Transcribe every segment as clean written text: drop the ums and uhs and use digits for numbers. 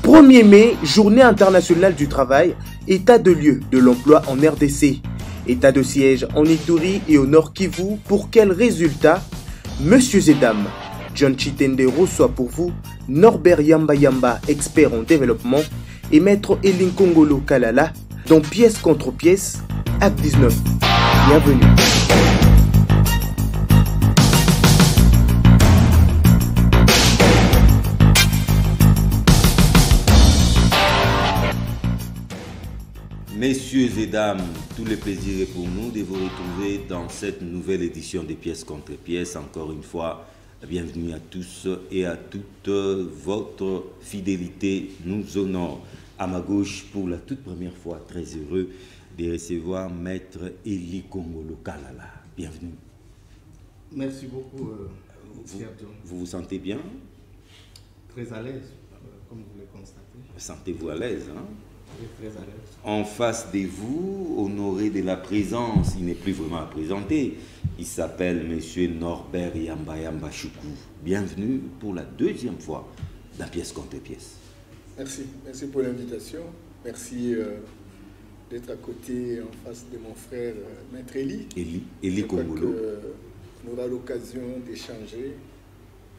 1er mai, Journée internationale du travail, état de lieu de l'emploi en RDC. État de siège en Ituri et au Nord Kivu, pour quels résultats? Monsieur et dames, John Chitende reçoit pour vous Norbert Yamba Yamba, expert en développement, et Maître Elinkongolo Kalala, dans Pièce contre pièce, acte 19. Bienvenue. Messieurs et dames, tout le plaisir est pour nous de vous retrouver dans cette nouvelle édition de Pièces contre pièces. Encore une fois, bienvenue à tous et à toute votre fidélité nous honore. À ma gauche, pour la toute première fois, très heureux de recevoir Maître Elinkongolo Kalala. Bienvenue. Merci beaucoup, vous vous sentez bien? Très à l'aise, comme vous le constatez. Sentez-vous à l'aise, hein? Très à l'aise. En face de vous, honoré de la présence, il n'est plus vraiment à présenter. Il s'appelle Monsieur Norbert Yamba Yamba Choukou. Bienvenue pour la deuxième fois dans Pièce contre pièce. Merci, merci pour l'invitation. Merci d'être à côté, en face de mon frère Maître Elinkongolo. On aura l'occasion d'échanger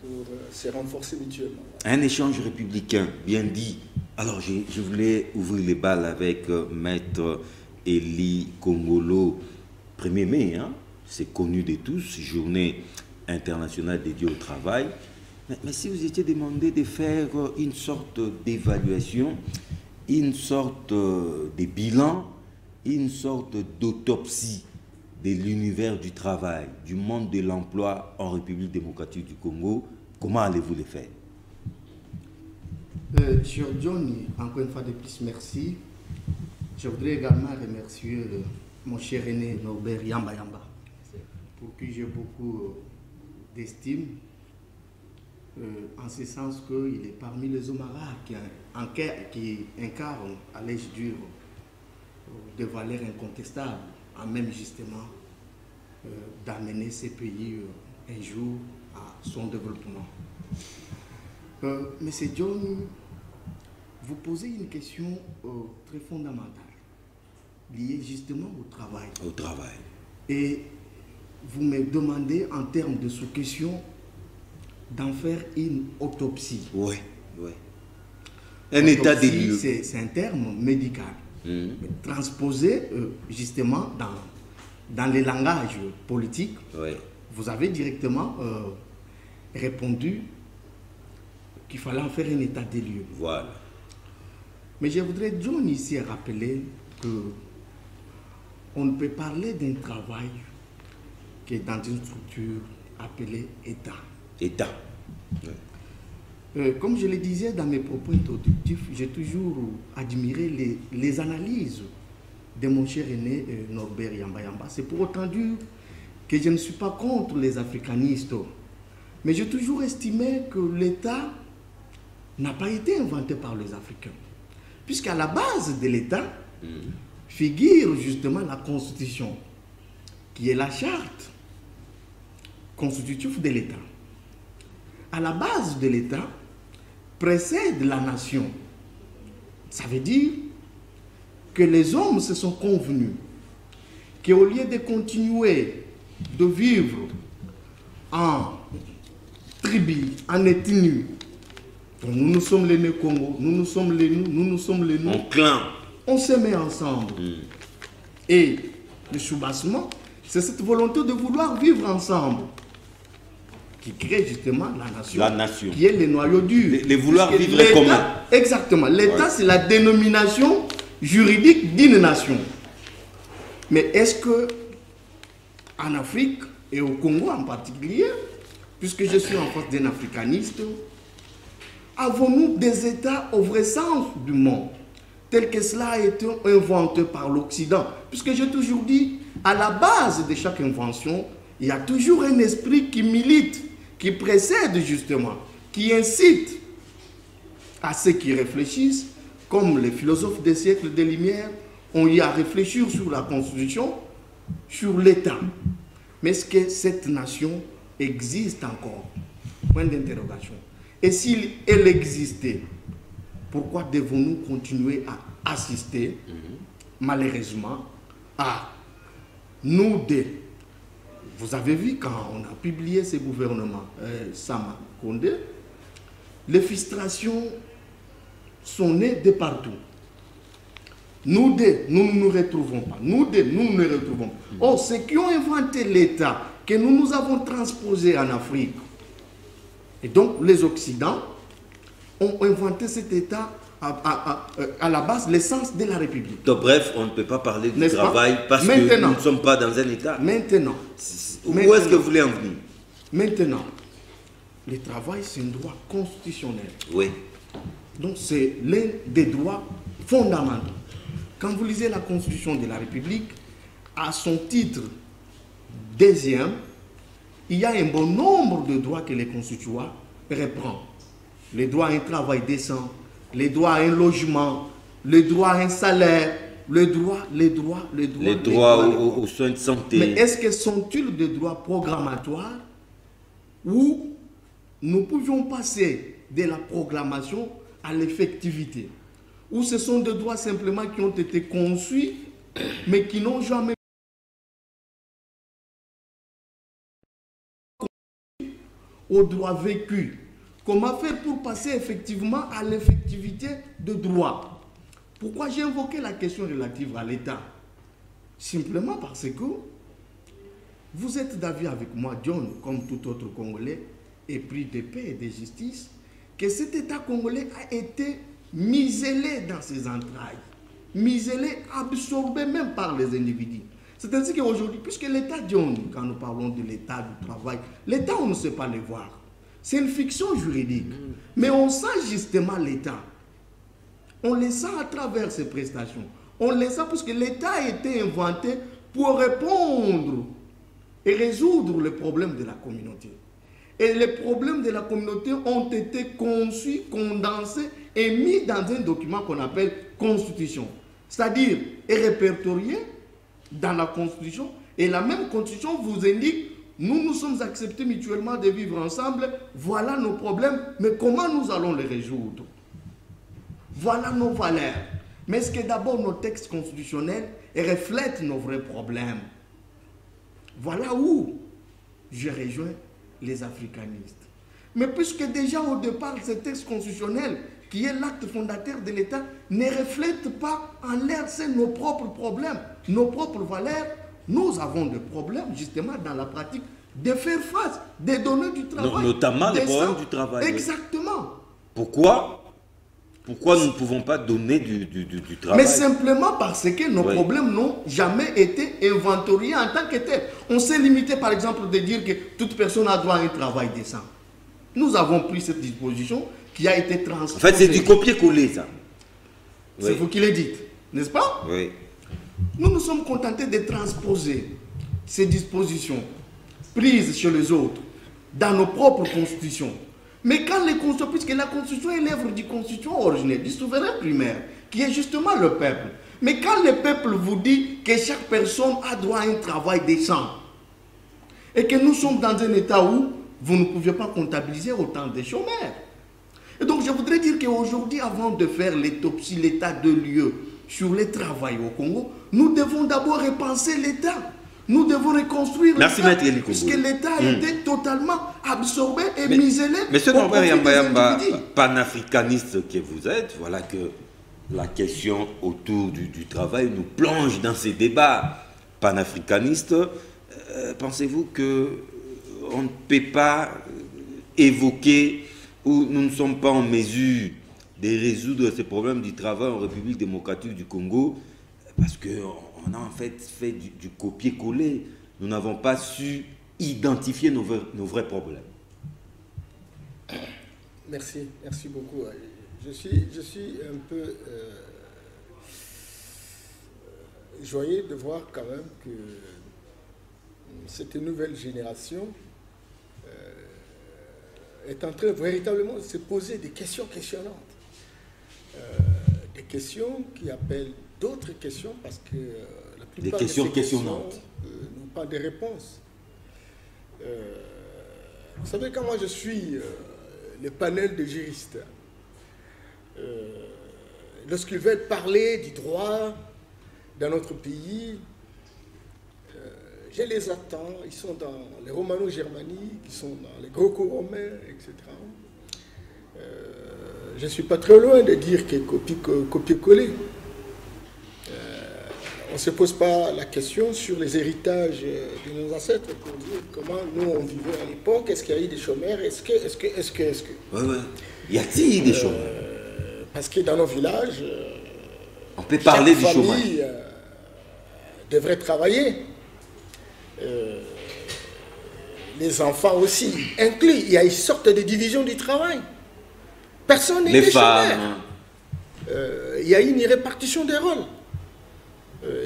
pour se renforcer mutuellement. Un échange républicain, bien dit. Alors, je voulais ouvrir les balles avec Maître Elinkongolo. 1er mai, hein? C'est connu de tous, journée internationale dédiée au travail. Mais si vous étiez demandé de faire une sorte d'évaluation, une sorte de bilan, une sorte d'autopsie de l'univers du travail, du monde de l'emploi en République démocratique du Congo, comment allez-vous le faire? Cher John, encore une fois de plus, merci. Je voudrais également remercier mon cher aîné Norbert Yamba Yamba, pour qui j'ai beaucoup d'estime, en ce sens qu'il est parmi les hommes rares qui incarnent, allais-je dire, des valeurs incontestables, en même justement d'amener ces pays un jour à son développement. Monsieur John, vous posez une question très fondamentale, liée justement au travail. Au travail. Et vous me demandez en termes de sous-question d'en faire une autopsie. Oui, oui. Un état des lieux. C'est un terme médical, transposé justement dans les langages politiques. Oui. Vous avez directement répondu qu'il fallait en faire un état des lieux. Voilà. Mais je voudrais, John, ici rappeler que on ne peut parler d'un travail qui est dans une structure appelée État. État. Comme je le disais dans mes propos introductifs, j'ai toujours admiré les analyses de mon cher aîné Norbert Yamba Yamba. C'est pour autant dire que je ne suis pas contre les africanistes, mais j'ai toujours estimé que l'État n'a pas été inventé par les Africains. Puisqu'à la base de l'État figure justement la Constitution, qui est la charte constitutive de l'État. À la base de l'État précède la nation. Ça veut dire que les hommes se sont convenus qu'au lieu de continuer de vivre en tribu, en ethnie, nous sommes les Congo, nous sommes les nous sommes les nous. En clan. On se met ensemble. Et le soubassement, c'est cette volonté de vouloir vivre ensemble qui crée justement la nation. La nation. Qui est le noyau dur. Les vouloir vivre commun. Exactement. L'État, c'est la dénomination juridique d'une nation. Mais est-ce que en Afrique et au Congo en particulier, puisque je suis en face d'un africaniste, avons-nous des États au vrai sens du mot, tel que cela a été inventé par l'Occident? Puisque j'ai toujours dit, à la base de chaque invention, il y a toujours un esprit qui milite, qui précède justement, qui incite à ceux qui réfléchissent, comme les philosophes des siècles des Lumières ont eu à réfléchir sur la Constitution, sur l'État. Mais est-ce que cette nation existe encore? Point d'interrogation. Et si elle existait, pourquoi devons-nous continuer à assister, malheureusement, à nous deux? Vous avez vu quand on a publié ce gouvernement, Sama Condé, les frustrations sont nées de partout. Nous deux, nous ne nous retrouvons pas. Nous deux, nous ne nous retrouvons pas. Oh, ceux qui ont inventé l'État que nous avons transposé en Afrique, et donc les Occidentaux ont inventé cet État à la base, l'essence de la République. Donc bref, on ne peut pas parler du travail parce que nous ne sommes pas dans un État. Maintenant, où est-ce que vous voulez en venir? Maintenant, le travail, c'est un droit constitutionnel. Oui. Donc c'est l'un des droits fondamentaux. Quand vous lisez la Constitution de la République, à son titre deuxième, il y a un bon nombre de droits que les constituants reprend. Le droit à un travail décent, le droit à un logement, le droit à un salaire, les droits aux soins de santé. Mais est-ce que sont-ils des droits programmatoires où nous pouvions passer de la proclamation à l'effectivité? Ou ce sont des droits simplement qui ont été conçus mais qui n'ont jamais au droit vécu? Comment faire pour passer effectivement à l'effectivité de droit? Pourquoi j'ai invoqué la question relative à l'État? Simplement parce que vous êtes d'avis avec moi, John, comme tout autre Congolais, épris de paix et de justice, que cet État congolais a été miselé dans ses entrailles, miselé, absorbé même par les individus. C'est ainsi qu'aujourd'hui, puisque l'État, John, quand nous parlons de l'État du travail, l'État, on ne sait pas le voir. C'est une fiction juridique. Mais on sent justement l'État. On le sent à travers ses prestations. On le sent parce que l'État a été inventé pour répondre et résoudre les problèmes de la communauté. Et les problèmes de la communauté ont été conçus, condensés et mis dans un document qu'on appelle Constitution. C'est-à-dire, est répertorié dans la Constitution. Et la même Constitution vous indique: nous nous sommes acceptés mutuellement de vivre ensemble, voilà nos problèmes, mais comment nous allons les résoudre? Voilà nos valeurs. Mais est-ce que d'abord nos textes constitutionnels reflètent nos vrais problèmes? Voilà où je rejoins les africanistes. Mais puisque déjà au départ, ce texte constitutionnel, qui est l'acte fondateur de l'État, ne reflète pas en l'air c'est nos propres problèmes, nos propres valeurs, nous avons des problèmes justement dans la pratique de faire face, de donner du travail. Notamment les problèmes du travail. Exactement. Pourquoi nous ne pouvons pas donner du travail? Mais simplement parce que nos problèmes n'ont jamais été inventoriés en tant que tels. On s'est limité par exemple de dire que toute personne a droit à un travail décent. Nous avons pris cette disposition qui a été transposée. En fait, c'est du copier-coller, ça. C'est vous qui le dites, n'est-ce pas? Oui. Nous nous sommes contentés de transposer ces dispositions prises chez les autres dans nos propres constitutions. Mais quand les constitutions, puisque la constitution est l'œuvre du constitution originel, du souverain primaire, qui est justement le peuple. Mais quand le peuple vous dit que chaque personne a droit à un travail décent, et que nous sommes dans un état où vous ne pouviez pas comptabiliser autant de chômeurs. Et donc je voudrais dire qu'aujourd'hui, avant de faire l'autopsie, l'état de lieu sur le travail au Congo, nous devons d'abord repenser l'État. Nous devons reconstruire l'État, puisque l'État a été totalement absorbé et miselé. Monsieur Norbert Yamba, panafricaniste que vous êtes, voilà que la question autour du travail nous plonge dans ces débats panafricanistes. Pensez-vous qu'on ne peut pas évoquer ou nous ne sommes pas en mesure de résoudre ces problèmes du travail en République démocratique du Congo parce qu'on a en fait du copier-coller. Nous n'avons pas su identifier nos vrais problèmes. Merci beaucoup. Je suis un peu joyeux de voir quand même que cette nouvelle génération est en train véritablement de se poser des questions questionnantes. Des questions qui appellent d'autres questions parce que la plupart de ces questions n'ont pas de réponse. Vous savez, quand moi je suis le panel de juristes, lorsqu'ils veulent parler du droit dans notre pays, je les attends. Ils sont dans les romano-germaniques, ils sont dans les gréco-romains, etc. Je ne suis pas très loin de dire que copier-coller. On ne se pose pas la question sur les héritages de nos ancêtres pour dire comment nous on vivait à l'époque, est-ce qu'il y a eu des chômeurs, est-ce que. Ouais. Y a-t-il des chômeurs? Parce que dans nos villages, on peut parler du chaque chômage. famille devrait travailler. Les enfants aussi inclus. Il y a une sorte de division du travail. Personne n'est Les chômeur. femmes. Il y a une répartition des rôles.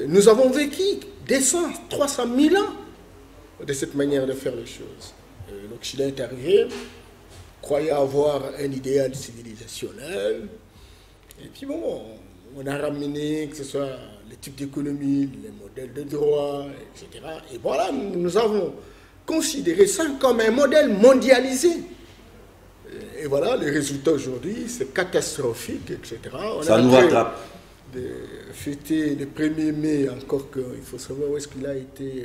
Nous avons vécu 200, 300 000 ans de cette manière de faire les choses. L'Occident est arrivé, croyait avoir un idéal civilisationnel, et puis bon, on a ramené que ce soit les types d'économie, les modèles de droit, etc. Et voilà, nous avons considéré ça comme un modèle mondialisé. Et voilà, les résultats aujourd'hui, c'est catastrophique, etc. Ça nous rattrape. De fêter le 1er mai, encore qu'il faut savoir où est-ce qu'il a été,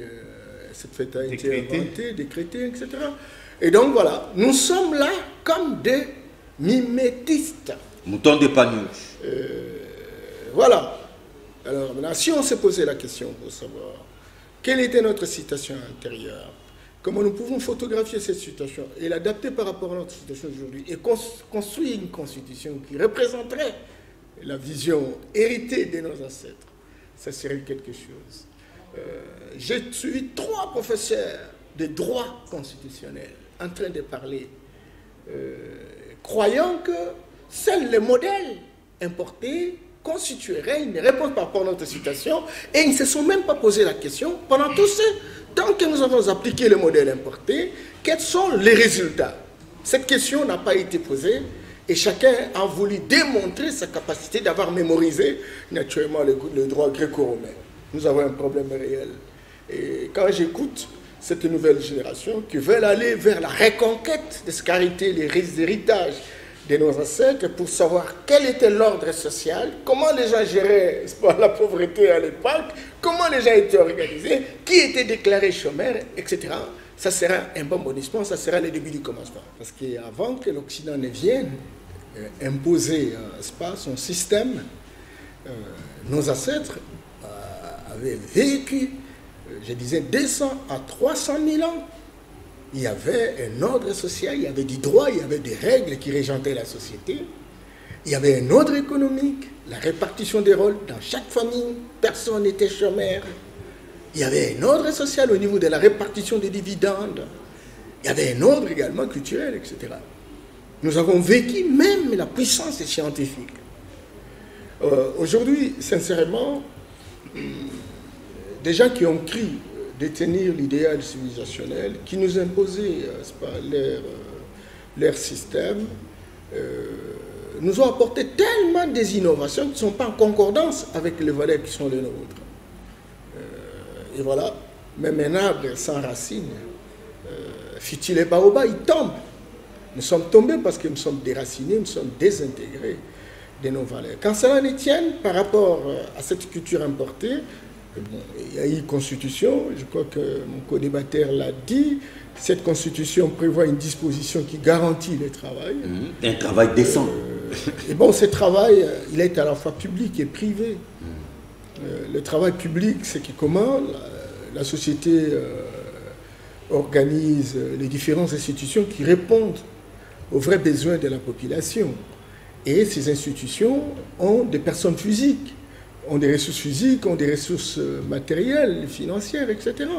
cette fête a été inventée, décrétée, etc. Et donc voilà, nous sommes là comme des mimétistes. Moutons de Panurge. Voilà. Alors maintenant, si on s'est posé la question pour savoir quelle était notre situation intérieure, comment nous pouvons photographier cette situation et l'adapter par rapport à notre situation aujourd'hui et construire une constitution qui représenterait la vision héritée de nos ancêtres, ça serait quelque chose. J'ai suivi 3 professeurs de droit constitutionnel en train de parler, croyant que seul le modèle importé constituerait une réponse par rapport à notre situation, et ils ne se sont même pas posé la question, pendant tout ce temps que nous avons appliqué le modèle importé, quels sont les résultats? Cette question n'a pas été posée, et chacun a voulu démontrer sa capacité d'avoir mémorisé naturellement le droit gréco-romain. Nous avons un problème réel. Et quand j'écoute cette nouvelle génération qui veut aller vers la reconquête de ce qu'arrêtaient les héritages de nos ancêtres pour savoir quel était l'ordre social, comment les gens géraient la pauvreté à l'époque, comment les gens étaient organisés, qui était déclaré chômeur, etc. Ça sera un bon bonissement, ça sera le début du commencement. Parce qu'avant que l'Occident ne vienne imposer son système, nos ancêtres avaient vécu, je disais, 200 à 300 000 ans. Il y avait un ordre social, il y avait du droit, il y avait des règles qui régentaient la société. Il y avait un ordre économique, la répartition des rôles dans chaque famille, personne n'était chômeur. Il y avait un ordre social au niveau de la répartition des dividendes. Il y avait un ordre également culturel, etc. Nous avons vécu même la puissance des scientifiques. Aujourd'hui, sincèrement, des gens qui ont cru détenir l'idéal civilisationnel, qui nous imposaient leur système, nous ont apporté tellement des innovations qui ne sont pas en concordance avec les valeurs qui sont les nôtres. Et voilà, même un arbre sans racines, fut-il les baobabs, il tombe. Nous sommes tombés parce que nous sommes déracinés, nous sommes désintégrés de nos valeurs. Quand cela ne tienne par rapport à cette culture importée, bon, il y a eu une constitution, je crois que mon co-débatteur l'a dit, cette constitution prévoit une disposition qui garantit le travail. Un travail décent. Et bon, ce travail, il est à la fois public et privé. Le travail public, c'est que comment la société organise les différentes institutions qui répondent aux vrais besoins de la population. Et ces institutions ont des personnes physiques, ont des ressources physiques, ont des ressources matérielles, financières, etc.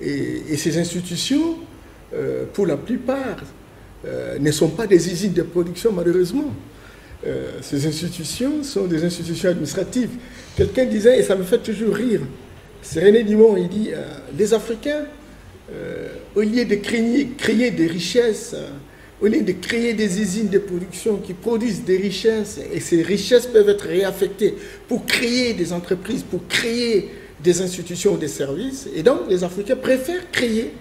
Et ces institutions, pour la plupart, ne sont pas des usines de production, malheureusement. Ces institutions sont des institutions administratives. Quelqu'un disait, et ça me fait toujours rire, c'est René Dumont, il dit, les Africains, au lieu de créer des richesses, au lieu de créer des usines de production qui produisent des richesses, et ces richesses peuvent être réaffectées pour créer des entreprises, pour créer des institutions ou des services, et donc les Africains préfèrent créer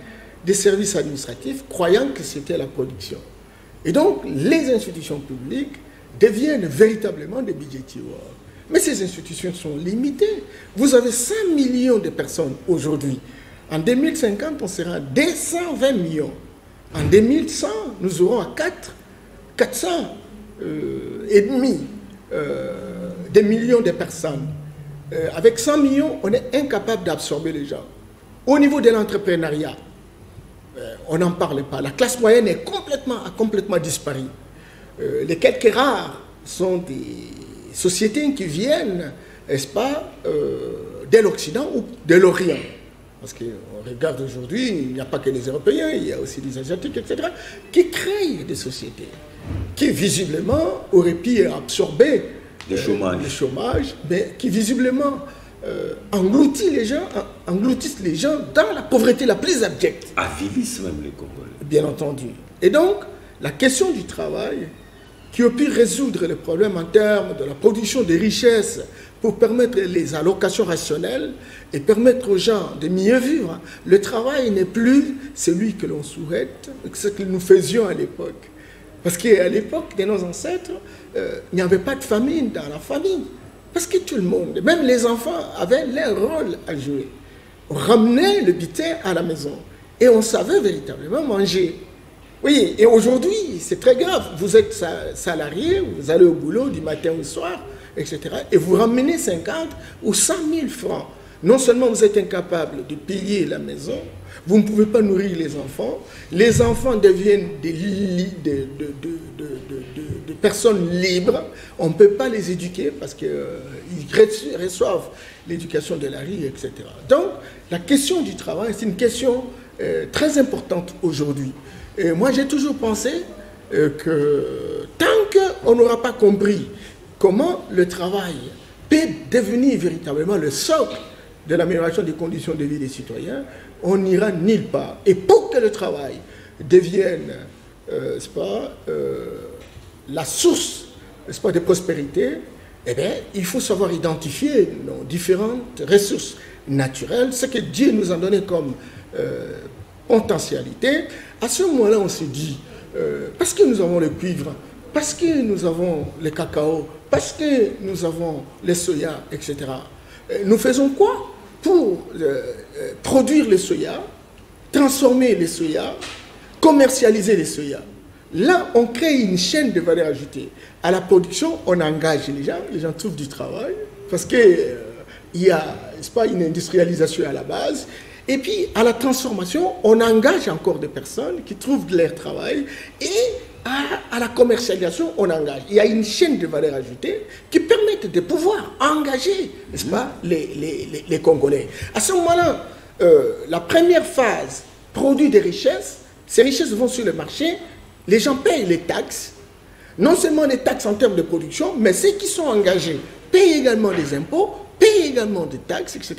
des services administratifs, croyant que c'était la production. Et donc, les institutions publiques deviennent véritablement des budgets tiroirs. Mais ces institutions sont limitées. Vous avez 5 millions de personnes aujourd'hui. En 2050, on sera à 220 millions. En 2100, nous aurons à 400 et demi des millions de personnes. Avec 100 millions, on est incapable d'absorber les gens. Au niveau de l'entrepreneuriat, on n'en parle pas. La classe moyenne a complètement disparu. Les quelques rares sont des sociétés qui viennent, n'est-ce pas, de l'Occident ou de l'Orient. Parce qu'on regarde aujourd'hui, il n'y a pas que les Européens, il y a aussi les Asiatiques, etc., qui créent des sociétés, qui visiblement auraient pu absorber le chômage, mais qui visiblement engloutissent les gens dans la pauvreté la plus abjecte. Avilissent même les Congolais. Bien entendu. Et donc, la question du travail, qui a pu résoudre les problèmes en termes de la production de richesses pour permettre les allocations rationnelles et permettre aux gens de mieux vivre. Le travail n'est plus celui que l'on souhaite, ce que nous faisions à l'époque. Parce qu'à l'époque de nos ancêtres, il n'y avait pas de famine dans la famille. Parce que tout le monde, même les enfants, avaient leur rôle à jouer. On ramenait le butin à la maison et on savait véritablement manger. Oui, et aujourd'hui, c'est très grave. Vous êtes salarié, vous allez au boulot du matin au soir, etc. Et vous ramenez 50 ou 100 000 francs. Non seulement vous êtes incapable de payer la maison, vous ne pouvez pas nourrir les enfants deviennent des personnes libres, on ne peut pas les éduquer parce qu'ils reçoivent l'éducation de la rue, etc. Donc, la question du travail, c'est une question très importante aujourd'hui. Et moi, j'ai toujours pensé que tant qu'on n'aura pas compris comment le travail peut devenir véritablement le socle de l'amélioration des conditions de vie des citoyens, on n'ira nulle part. Et pour que le travail devienne la source de prospérité, eh bien, il faut savoir identifier nos différentes ressources naturelles, ce que Dieu nous a donné comme potentialité. À ce moment-là, on se dit, parce que nous avons le cuivre, parce que nous avons le cacao, parce que nous avons les soya, etc., nous faisons quoi pour produire les soya, transformer les soya, commercialiser les soya? Là, on crée une chaîne de valeur ajoutée. À la production, on engage les gens trouvent du travail, parce qu'il y a une industrialisation à la base. Et puis, à la transformation, on engage encore des personnes qui trouvent de leur travail. Et à la commercialisation, on engage. Il y a une chaîne de valeur ajoutée qui permet de pouvoir engager, n'est-ce pas, les Congolais. À ce moment-là, la première phase produit des richesses. Ces richesses vont sur le marché. Les gens payent les taxes. Non seulement les taxes en termes de production, mais ceux qui sont engagés payent également des impôts, payent également des taxes, etc.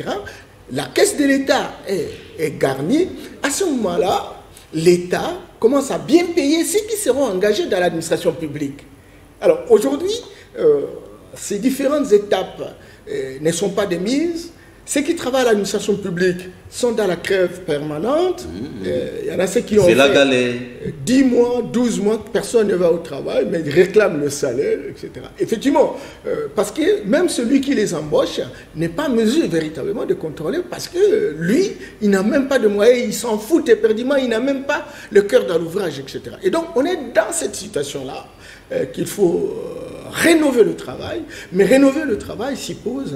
La caisse de l'État est garnie. À ce moment-là, l'État commence à bien payer ceux qui seront engagés dans l'administration publique. Alors aujourd'hui, ces différentes étapes ne sont pas démises. Ceux qui travaillent à l'administration publique sont dans la grève permanente. Il y en a ceux qui ont fait 10 mois, 12 mois, personne ne va au travail, mais ils réclament le salaire, etc. Effectivement, parce que même celui qui les embauche n'est pas en mesure véritablement de contrôler, parce que lui, il n'a même pas de moyens, il s'en fout éperdument, il n'a même pas le cœur dans l'ouvrage, etc. Et donc, on est dans cette situation-là qu'il faut rénover le travail, mais rénover le travail suppose,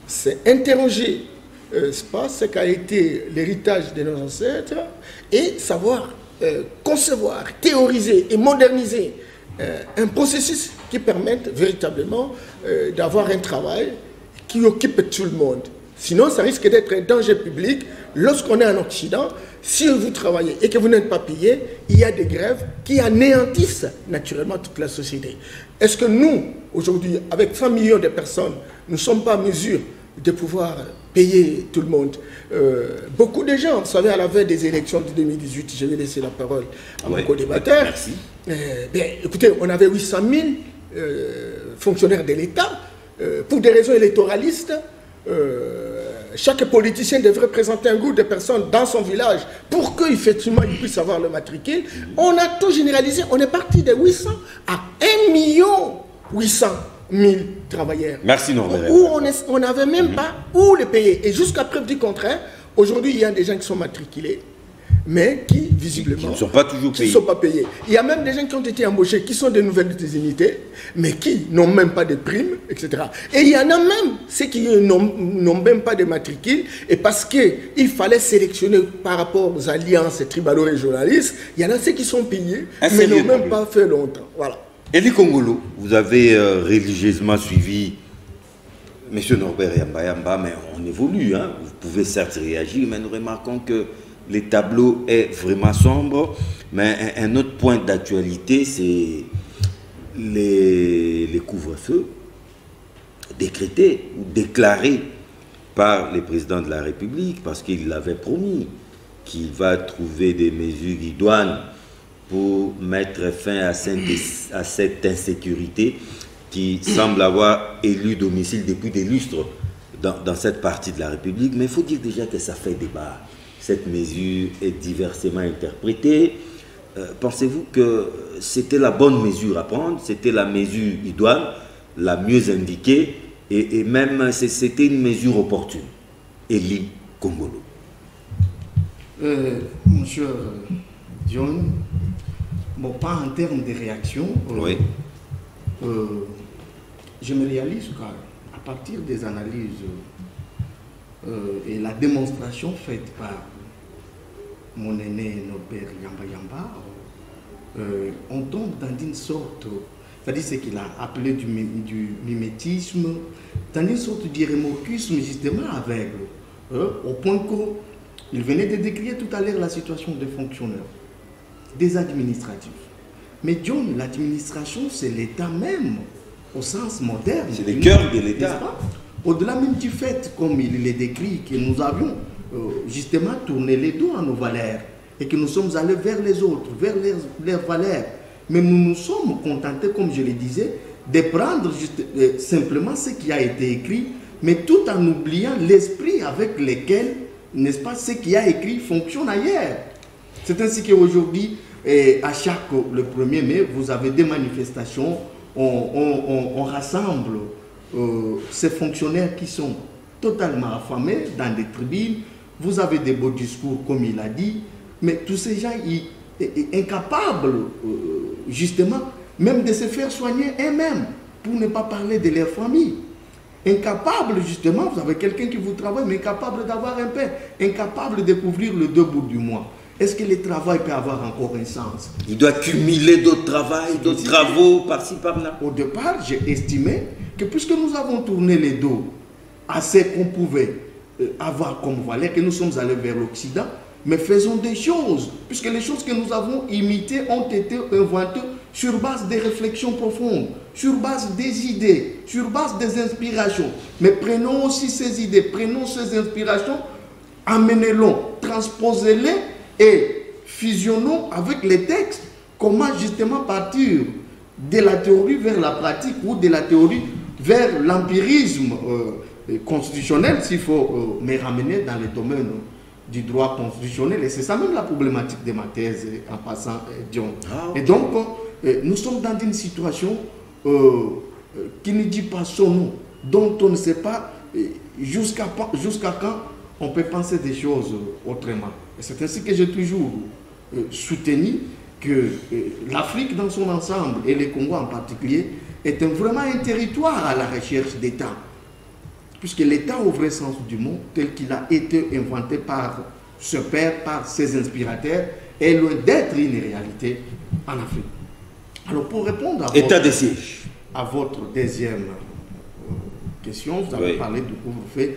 c'est interroger ce qu'a été l'héritage de nos ancêtres et savoir concevoir, théoriser et moderniser un processus qui permette véritablement d'avoir un travail qui occupe tout le monde. Sinon, ça risque d'être un danger public. Lorsqu'on est en Occident, si vous travaillez et que vous n'êtes pas payé, il y a des grèves qui anéantissent naturellement toute la société. Est-ce que nous, aujourd'hui, avec 100 millions de personnes, nous ne sommes pas en mesure de pouvoir payer tout le monde? Beaucoup de gens, vous savez, à la veille des élections de 2018, je vais laisser la parole à mon co-débatteur. Écoutez, on avait 800 000 fonctionnaires de l'État. Pour des raisons électoralistes, chaque politicien devrait présenter un groupe de personnes dans son village pour qu'effectivement il puisse avoir le matricule. On a tout généralisé. On est parti de 800 à 1 million 800 000 travailleurs. Merci Norbert. Où on n'avait même pas où les payer. Et jusqu'à preuve du contraire, aujourd'hui, il y a des gens qui sont matriculés, mais qui, visiblement, Qui ne sont pas toujours payés. ne sont pas payés. Il y a même des gens qui ont été embauchés, qui sont de nouvelles unités, mais qui n'ont même pas de primes, etc. Et il y en a même ceux qui n'ont même pas de matricules, et parce qu'il fallait sélectionner par rapport aux alliances tribalo-régionalistes, il y en a ceux qui sont payés, mais n'ont même pas fait longtemps. Voilà. Elie Kongolo, vous avez religieusement suivi M. Norbert Yamba, mais on évolue. Hein. Vous pouvez certes réagir, mais nous remarquons que le tableau est vraiment sombre. Mais un autre point d'actualité, c'est les couvre-feux décrétés ou déclarés par le président de la République, parce qu'il l'avait promis qu'il va trouver des mesures idoines pour mettre fin à cette insécurité qui semble avoir élu domicile depuis des lustres dans cette partie de la République. Mais il faut dire déjà que ça fait débat. Cette mesure est diversement interprétée. Pensez-vous que c'était la bonne mesure à prendre? C'était la mesure idoine, la mieux indiquée, et même c'était une mesure opportune? Elie Kongolo. Monsieur John, bon, pas en termes de réaction. Oui. Je me réalise qu'à partir des analyses et la démonstration faite par mon aîné Norbert Yamba, on tombe dans une sorte, c'est-à-dire ce qu'il a appelé du mimétisme, dans une sorte d'irrémorquisme justement aveugle, au point qu'il venait de décrire tout à l'heure la situation des fonctionnaires, des administratifs. Mais John, l'administration, c'est l'État même, au sens moderne. C'est le cœur de l'État. Au-delà même du fait, comme il est décrit, que nous avions justement tourné les dos à nos valeurs et que nous sommes allés vers les autres, vers leurs valeurs. Mais nous nous sommes contentés, comme je le disais, de prendre simplement ce qui a été écrit, mais tout en oubliant l'esprit avec lequel, n'est-ce pas, ce qui a écrit fonctionne ailleurs. C'est ainsi qu'aujourd'hui, à chaque le 1er mai, vous avez des manifestations, on rassemble ces fonctionnaires qui sont totalement affamés dans des tribunes. Vous avez des beaux discours, comme il a dit, mais tous ces gens incapables, justement, même de se faire soigner eux-mêmes, pour ne pas parler de leur famille. Incapable, justement, vous avez quelqu'un qui vous travaille, mais incapable d'avoir un pain, incapable de couvrir le 2 bouts du mois. Est-ce que le travail peut avoir encore un sens? Il doit cumuler d'autres travaux par-ci, par-là. Au départ, j'ai estimé que puisque nous avons tourné les dos à ce qu'on pouvait avoir comme valeur, que nous sommes allés vers l'Occident, mais faisons des choses, puisque les choses que nous avons imitées ont été inventées sur base des réflexions profondes, sur base des idées, sur base des inspirations. Mais prenons aussi ces idées, prenons ces inspirations, amenez-les, transposez-les et fusionnons avec les textes. Comment justement partir de la théorie vers la pratique ou de la théorie vers l'empirisme constitutionnel, s'il faut me ramener dans le domaine du droit constitutionnel. Et c'est ça même la problématique de ma thèse en passant, John. Et donc, nous sommes dans une situation qui ne dit pas son nom, dont on ne sait pas jusqu'à quand on peut penser des choses autrement. Et c'est ainsi que j'ai toujours soutenu que l'Afrique dans son ensemble, et le Congo en particulier, est vraiment un territoire à la recherche d'État. Puisque l'État au vrai sens du mot, tel qu'il a été inventé par ce père, par ses inspirateurs, est loin d'être une réalité en Afrique. Alors pour répondre à votre deuxième question, vous avez parlé du couvre-feu.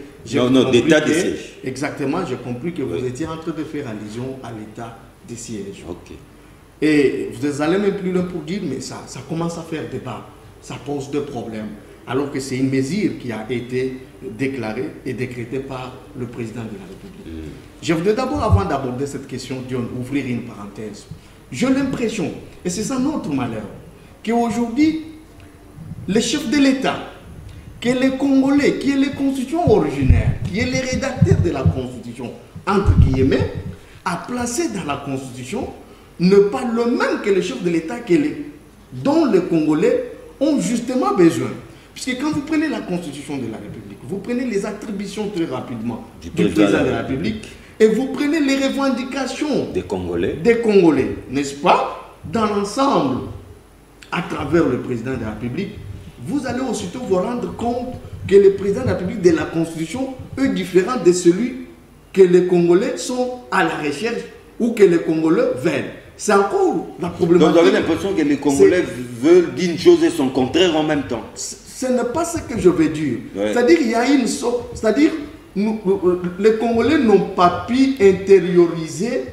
Non, d'état de siège. Exactement, j'ai compris que vous étiez en train de faire allusion à l'état de siège. Ok. Et vous allez même plus loin pour dire, mais ça commence à faire débat, ça pose des problèmes, alors que c'est une mesure qui a été déclarée et décrétée par le président de la République. Je voudrais d'abord, avant d'aborder cette question, ouvrir une parenthèse. J'ai l'impression, et c'est ça notre malheur, qu'aujourd'hui, le chef de l'État, qui est le Congolais, qui est les constitutions originaires, qui est le rédacteur de la Constitution, entre guillemets, a placé dans la Constitution ne pas le même que le chef de l'État dont les Congolais ont justement besoin. Puisque quand vous prenez la Constitution de la République, vous prenez les attributions très rapidement du président de la République, et vous prenez les revendications des Congolais, n'est-ce pas? Dans l'ensemble, à travers le président de la République, vous allez aussitôt vous rendre compte que le président de la République de la Constitution est différent de celui que les Congolais sont à la recherche ou que les Congolais veulent. C'est encore la problématique. Donc vous avez l'impression que les Congolais veulent d'une chose et son contraire en même temps. Ce n'est pas ce que je veux dire. Ouais. C'est-à-dire qu'il y a une sorte... C'est-à-dire les Congolais n'ont pas pu intérioriser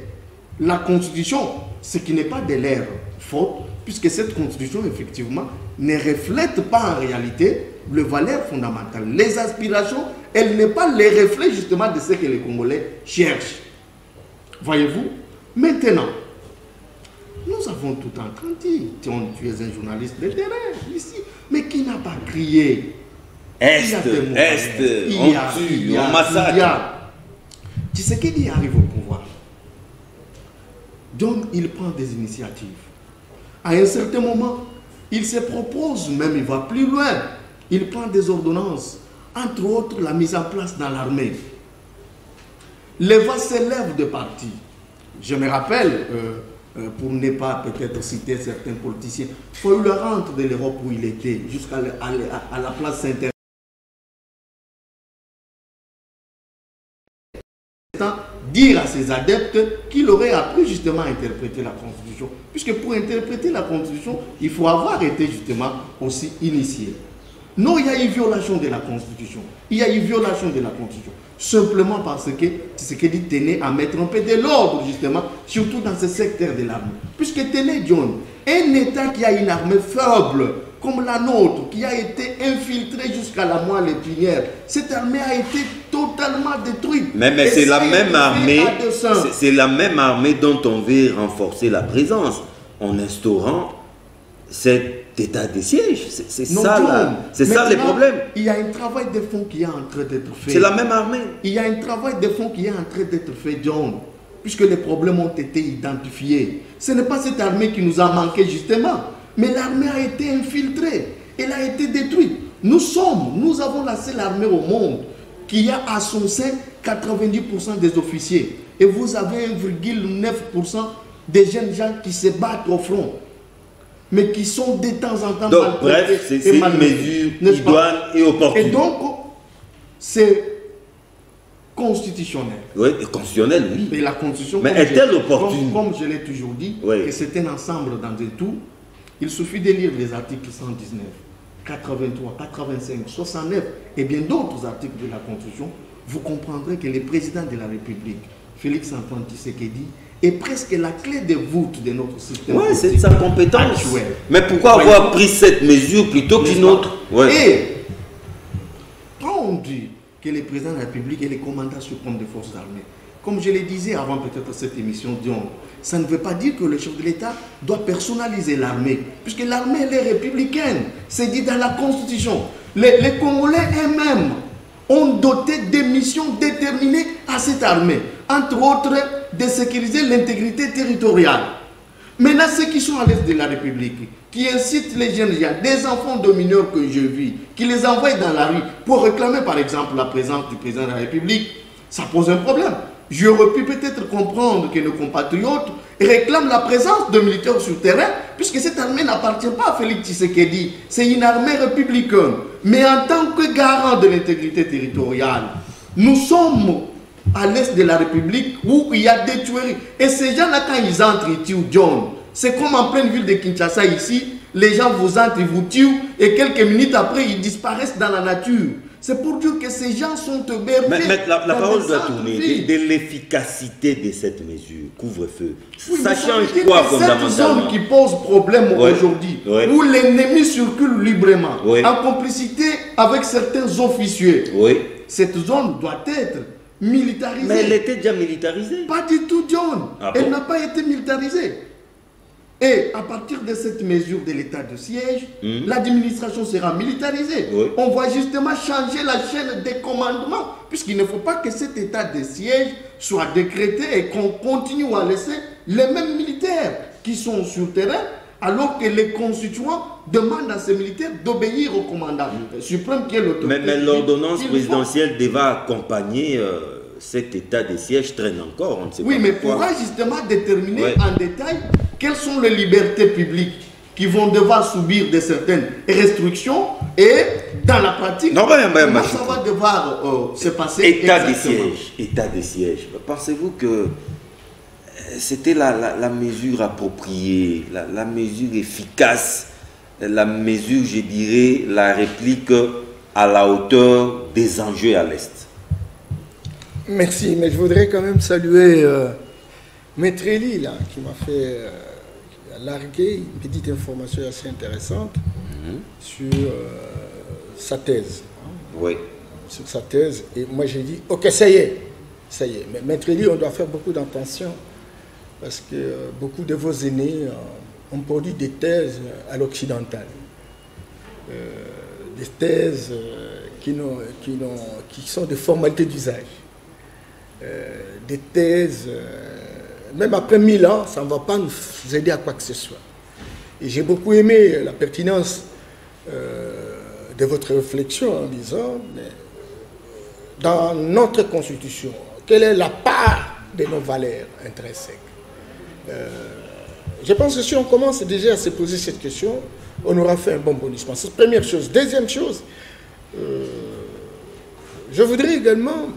la Constitution, ce qui n'est pas de leur faute, puisque cette Constitution, effectivement, ne reflète pas en réalité les valeurs fondamentales. Les aspirations, elle n'est pas le reflet justement de ce que les Congolais cherchent. Voyez-vous? Maintenant, nous avons tout en train dit, tu es un journaliste de terrain ici, mais qui n'a pas crié? Est, on massacre. Tshisekedi arrive au pouvoir. Donc il prend des initiatives. À un certain moment, il se propose, même il va plus loin, il prend des ordonnances, entre autres la mise en place dans l'armée. Les voix s'élèvent de partis. Je me rappelle, pour ne pas peut-être citer certains politiciens, il faut le rentre de l'Europe où il était, jusqu'à la place Saint-Germain. Dire à ses adeptes qu'il aurait appris justement à interpréter la Constitution. Puisque pour interpréter la Constitution, il faut avoir été justement aussi initié. Non, il y a une violation de la Constitution. Il y a une violation de la Constitution. Simplement parce que Tshisekedi tenait à mettre un peu de l'ordre justement, surtout dans ce secteur de l'armée. Puisque tenez John, un État qui a une armée faible, comme la nôtre, qui a été infiltrée jusqu'à la moelle épinière, cette armée a été totalement détruite. Mais c'est la même armée, c'est la même armée dont on veut renforcer la présence en instaurant cet état de siège. C'est ça, c'est ça le problème. Il y a un travail de fond qui est en train d'être fait. C'est la même armée. Il y a un travail de fond qui est en train d'être fait, John, puisque les problèmes ont été identifiés. Ce n'est pas cette armée qui nous a manqué justement, mais l'armée a été infiltrée, elle a été détruite. Nous avons la seule armée au monde qui a à son sein 90% des officiers. Et vous avez 1,9% des jeunes gens qui se battent au front, mais qui sont de temps en temps... Donc bref, c'est une mesure idoine et opportune. Et donc, c'est constitutionnel. Oui, constitutionnel, oui. Et la Constitution, mais est-elle opportune? Comme je l'ai toujours dit, oui, que c'est un ensemble dans un tout. Il suffit de lire les articles 119, 83, 85, 69 et bien d'autres articles de la Constitution. Vous comprendrez que le président de la République, Félix-Antoine Tshisekedi, est presque la clé de voûte de notre système. Oui, c'est sa compétence. Actuelle. Mais pourquoi avoir pris cette mesure plutôt qu'une autre? Et quand on dit que le président de la République est le commandant suprême des forces armées, comme je le disais avant peut-être cette émission, ça ne veut pas dire que le chef de l'État doit personnaliser l'armée, puisque l'armée elle est républicaine, c'est dit dans la Constitution. Les Congolais eux-mêmes ont doté des missions déterminées à cette armée, entre autres de sécuriser l'intégrité territoriale. Maintenant, ceux qui sont à l'est de la République, qui incitent les jeunes gens, des enfants de mineurs que je vis, qui les envoient dans la rue pour réclamer par exemple la présence du président de la République, ça pose un problème. J'aurais pu peut-être comprendre que nos compatriotes réclament la présence de militaires sur terrain, puisque cette armée n'appartient pas à Félix Tshisekedi, c'est une armée républicaine. Mais en tant que garant de l'intégrité territoriale, nous sommes à l'est de la République où il y a des tueries. Et ces gens-là, quand ils entrent, ils tuent John. C'est comme en pleine ville de Kinshasa ici, les gens vous entrent, ils vous tuent, et quelques minutes après, ils disparaissent dans la nature. C'est pour dire que ces gens sont hébergés. Mais la parole doit tourner de l'efficacité de cette mesure, couvre-feu. Oui, ça change quoi fondamentalement? Cette zone qui pose problème aujourd'hui, où l'ennemi circule librement, en complicité avec certains officiers, cette zone doit être militarisée. Mais elle était déjà militarisée. Pas du tout, John. Elle n'a pas été militarisée. Et à partir de cette mesure de l'état de siège, l'administration sera militarisée. On va justement changer la chaîne des commandements, puisqu'il ne faut pas que cet état de siège soit décrété et qu'on continue à laisser les mêmes militaires qui sont sur le terrain alors que les constituants demandent à ces militaires d'obéir au commandant suprême qui est l'autorité. Mais l'ordonnance Il faut- présidentielle devait accompagner cet état de siège traîne encore. On ne sait Oui, pas mais pourquoi. pourra justement déterminer Ouais. en détail quelles sont les libertés publiques qui vont devoir subir de certaines restrictions et dans la pratique, Non, comment ça va devoir se passer État de exactement. siège. État de siège. Pensez-vous que c'était la mesure appropriée, la mesure efficace, la mesure, je dirais, la réplique à la hauteur des enjeux à l'Est? Merci, mais je voudrais quand même saluer Maître Elie, là, qui m'a fait qui a largué une petite information assez intéressante sur sa thèse. Oui. Sur sa thèse. Et moi, j'ai dit, ok, ça y est. Mais Maître Elie, on doit faire beaucoup d'attention parce que beaucoup de vos aînés ont produit des thèses à l'occidental. Des thèses qui sont des formalités d'usage. Des thèses, même après 1000 ans, ça ne va pas nous aider à quoi que ce soit. Et j'ai beaucoup aimé la pertinence de votre réflexion en disant, mais, dans notre constitution, quelle est la part de nos valeurs intrinsèques? Je pense que si on commence déjà à se poser cette question, on aura fait un bon bonissement. C'est la première chose. Deuxième chose, je voudrais également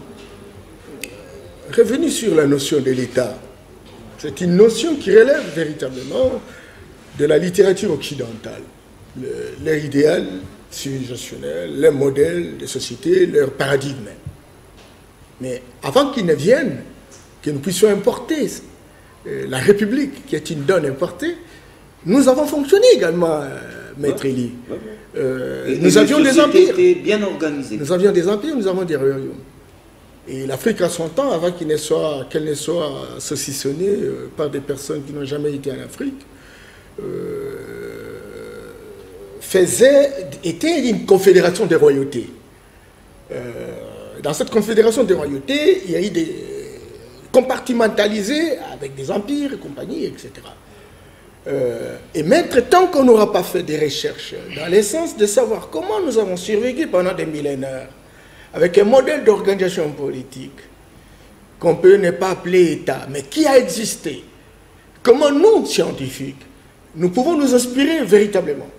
revenir sur la notion de l'État. C'est une notion qui relève véritablement de la littérature occidentale. Leur idéal civilisationnel, leur modèle de société, leur paradigme. Mais avant qu'ils ne viennent, que nous puissions importer la République, qui est une donne importée, nous avons fonctionné également, Maître Elie. Nous avions des empires. Bien organisé. Nous avions des empires, nous avons des royaumes. Et l'Afrique à son temps, avant qu'elle ne soit saucissonnée par des personnes qui n'ont jamais été en Afrique, était une confédération des royautés. Dans cette confédération des royautés, il y a eu des compartimentalisés avec des empires et compagnie, etc. Et maître, tant qu'on n'aura pas fait des recherches dans l'essence de savoir comment nous avons survécu pendant des millénaires, avec un modèle d'organisation politique qu'on peut ne pas appeler État, mais qui a existé, comment nous, scientifiques, nous pouvons nous inspirer véritablement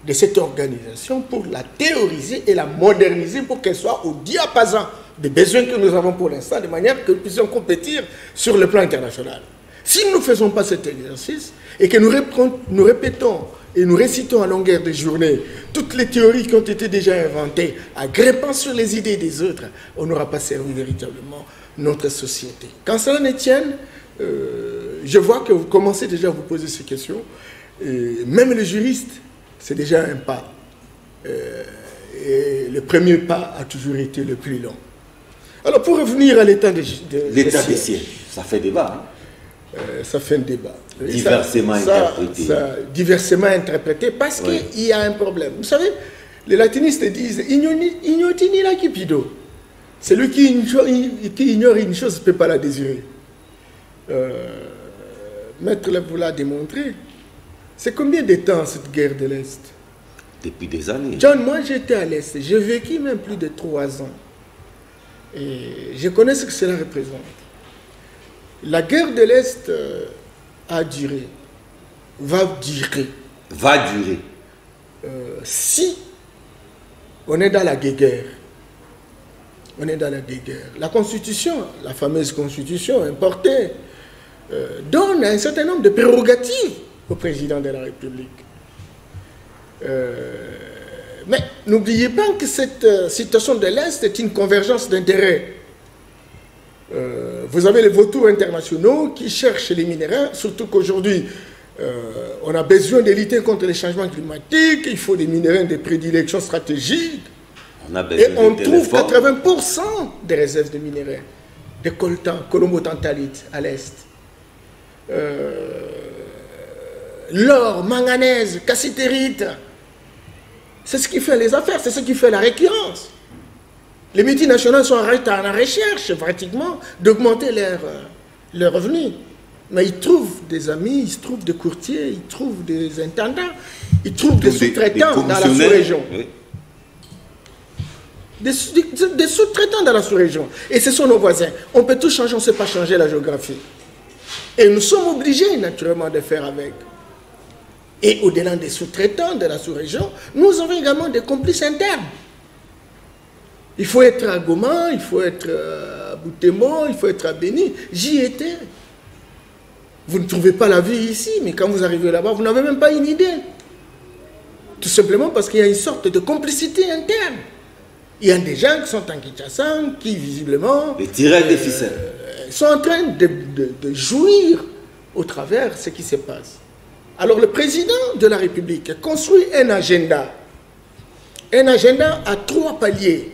de cette organisation pour la théoriser et la moderniser pour qu'elle soit au diapason des besoins que nous avons pour l'instant, de manière que nous puissions compétir sur le plan international. Si nous ne faisons pas cet exercice et que nous répétons et nous récitons à longueur de journée toutes les théories qui ont été déjà inventées, agrippant sur les idées des autres, on n'aura pas servi véritablement notre société. Quand cela ne tienne, je vois que vous commencez déjà à vous poser ces questions. Et même les juristes, c'est déjà un pas. Et le premier pas a toujours été le plus long. Alors pour revenir à l'état des sièges, ça fait débat. Ça fait un débat. Diversement interprété. Diversement interprété parce qu'il y a un problème. Vous savez, les latinistes disent « ignoti ni la cupido ». Celui qui ignore une chose ne peut pas la désirer. Maître vous l'a démontré. C'est combien de temps cette guerre de l'Est? Depuis des années. John, moi j'étais à l'Est. J'ai vécu même plus de 3 ans. Et je connais ce que cela représente. La guerre de l'Est a duré, va durer. Va durer. Si on est dans la guerre, on est dans la guerre. La Constitution, la fameuse Constitution importée, donne un certain nombre de prérogatives au président de la République. Mais n'oubliez pas que cette situation de l'Est est une convergence d'intérêts. Vous avez les vautours internationaux qui cherchent les minéraux, surtout qu'aujourd'hui, on a besoin de lutter contre les changements climatiques, il faut des minéraux de prédilection stratégique. Et on trouve 80% des réserves de minéraux, de coltan, colombo-tantalite à l'Est. L'or, manganèse, cassitérite, c'est ce qui fait les affaires, c'est ce qui fait la récurrence. Les multinationales sont en recherche, pratiquement, d'augmenter leurs revenus. Mais ils trouvent des amis, ils trouvent des courtiers, ils trouvent des intendants, ils trouvent des sous-traitants dans la sous-région. Oui. Des sous-traitants dans la sous-région. Et ce sont nos voisins. On peut tout changer, on ne sait pas changer la géographie. Et nous sommes obligés, naturellement, de faire avec. Et au-delà des sous-traitants de la sous-région, nous avons également des complices internes. Il faut être à Goma, il faut être à Butembo, il faut être à Béni. J'y étais. Vous ne trouvez pas la vie ici, mais quand vous arrivez là-bas, vous n'avez même pas une idée. Tout simplement parce qu'il y a une sorte de complicité interne. Il y a des gens qui sont en Kinshasa, qui visiblement... Les tireurs des ficelles. Sont en train de jouir au travers ce qui se passe. Alors le président de la République construit un agenda à 3 paliers.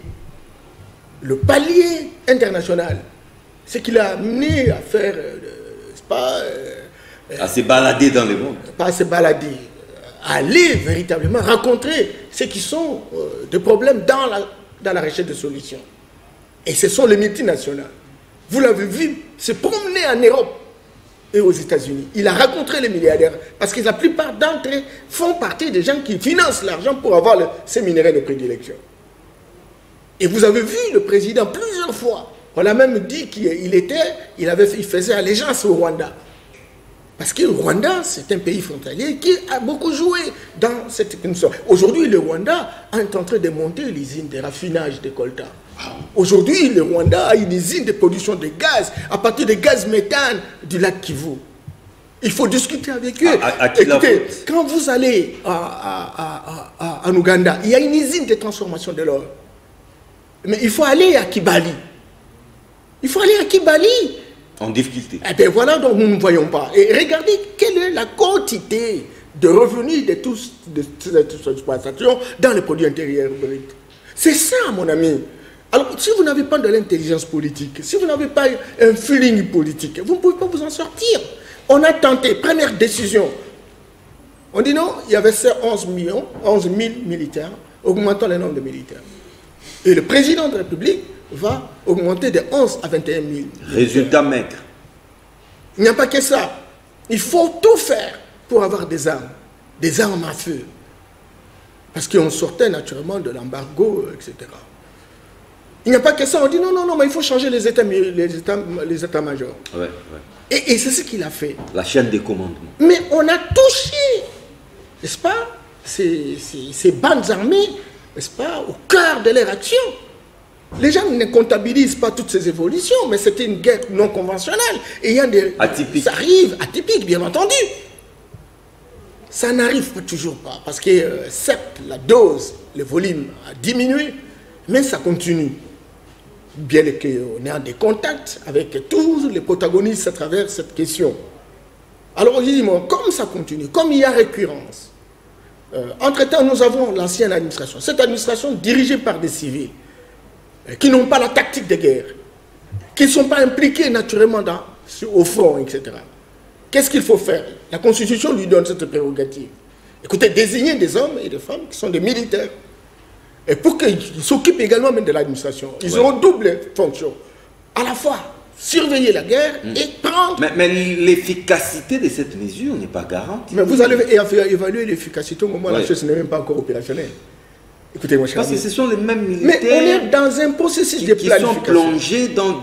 Le palier international, ce qu'il a amené à faire, à se balader dans le monde. Pas à se balader, à aller véritablement rencontrer ceux qui sont des problèmes dans la recherche de solutions. Et ce sont les multinationales. Vous l'avez vu se promener en Europe et aux États-Unis. Il a rencontré les milliardaires parce que la plupart d'entre eux font partie des gens qui financent l'argent pour avoir ces minéraux de prédilection. Et vous avez vu le président plusieurs fois. On a même dit qu'il faisait allégeance au Rwanda. Parce que le Rwanda, c'est un pays frontalier qui a beaucoup joué dans cette question. Aujourd'hui, le Rwanda est en train de monter l'usine de raffinage de coltan. Aujourd'hui, le Rwanda a une usine de production de gaz à partir de gaz méthane du lac Kivu. Il faut discuter avec eux. Écoutez, quand vous allez en Ouganda, il y a une usine de transformation de l'or. Mais il faut aller à Kibali. Il faut aller à Kibali. En difficulté. Eh bien voilà, donc nous ne voyons pas. Et regardez quelle est la quantité de revenus de cette exploitation dans les produits intérieurs bruts. C'est ça, mon ami. Alors, si vous n'avez pas de l'intelligence politique, si vous n'avez pas un feeling politique, vous ne pouvez pas vous en sortir. On a tenté, première décision. On dit non, il y avait 11 000 militaires, augmentant le nombre de militaires. Et le président de la République va augmenter de 11 à 21 000. Résultat maigre. Il n'y a pas que ça. Il faut tout faire pour avoir des armes à feu. Parce qu'on sortait naturellement de l'embargo, etc. Il n'y a pas que ça. On dit non, non, non, mais il faut changer les états-majors. Ouais, ouais. Et c'est ce qu'il a fait. La chaîne des commandements. Mais on a touché, n'est-ce pas, ces bandes armées, n'est-ce pas, au cœur de leur action. Les gens ne comptabilisent pas toutes ces évolutions, mais c'était une guerre non conventionnelle. Et il y a des... Atypique. Ça arrive, atypique, bien entendu. Ça n'arrive toujours pas, parce que certes, la dose, le volume a diminué, mais ça continue. Bien qu'on ait des contacts avec tous les protagonistes à travers cette question. Alors, dis-moi, comme ça continue, comme il y a récurrence, entre-temps, nous avons l'ancienne administration. Cette administration dirigée par des civils, qui n'ont pas la tactique de guerre, qui ne sont pas impliqués naturellement au front, etc. Qu'est-ce qu'il faut faire? La Constitution lui donne cette prérogative. Écoutez, désigner des hommes et des femmes qui sont des militaires. Et pour qu'ils s'occupent également même de l'administration. Ils auront double fonction. À la fois, surveiller la guerre et prendre... Mais l'efficacité de cette mesure n'est pas garantie. Mais vous allez évaluer l'efficacité au moment où la chose n'est même pas encore opérationnelle. Écoutez, moi, parce que ce sont les mêmes militaires... Mais on est dans un processus de planification. Qui sont plongés dans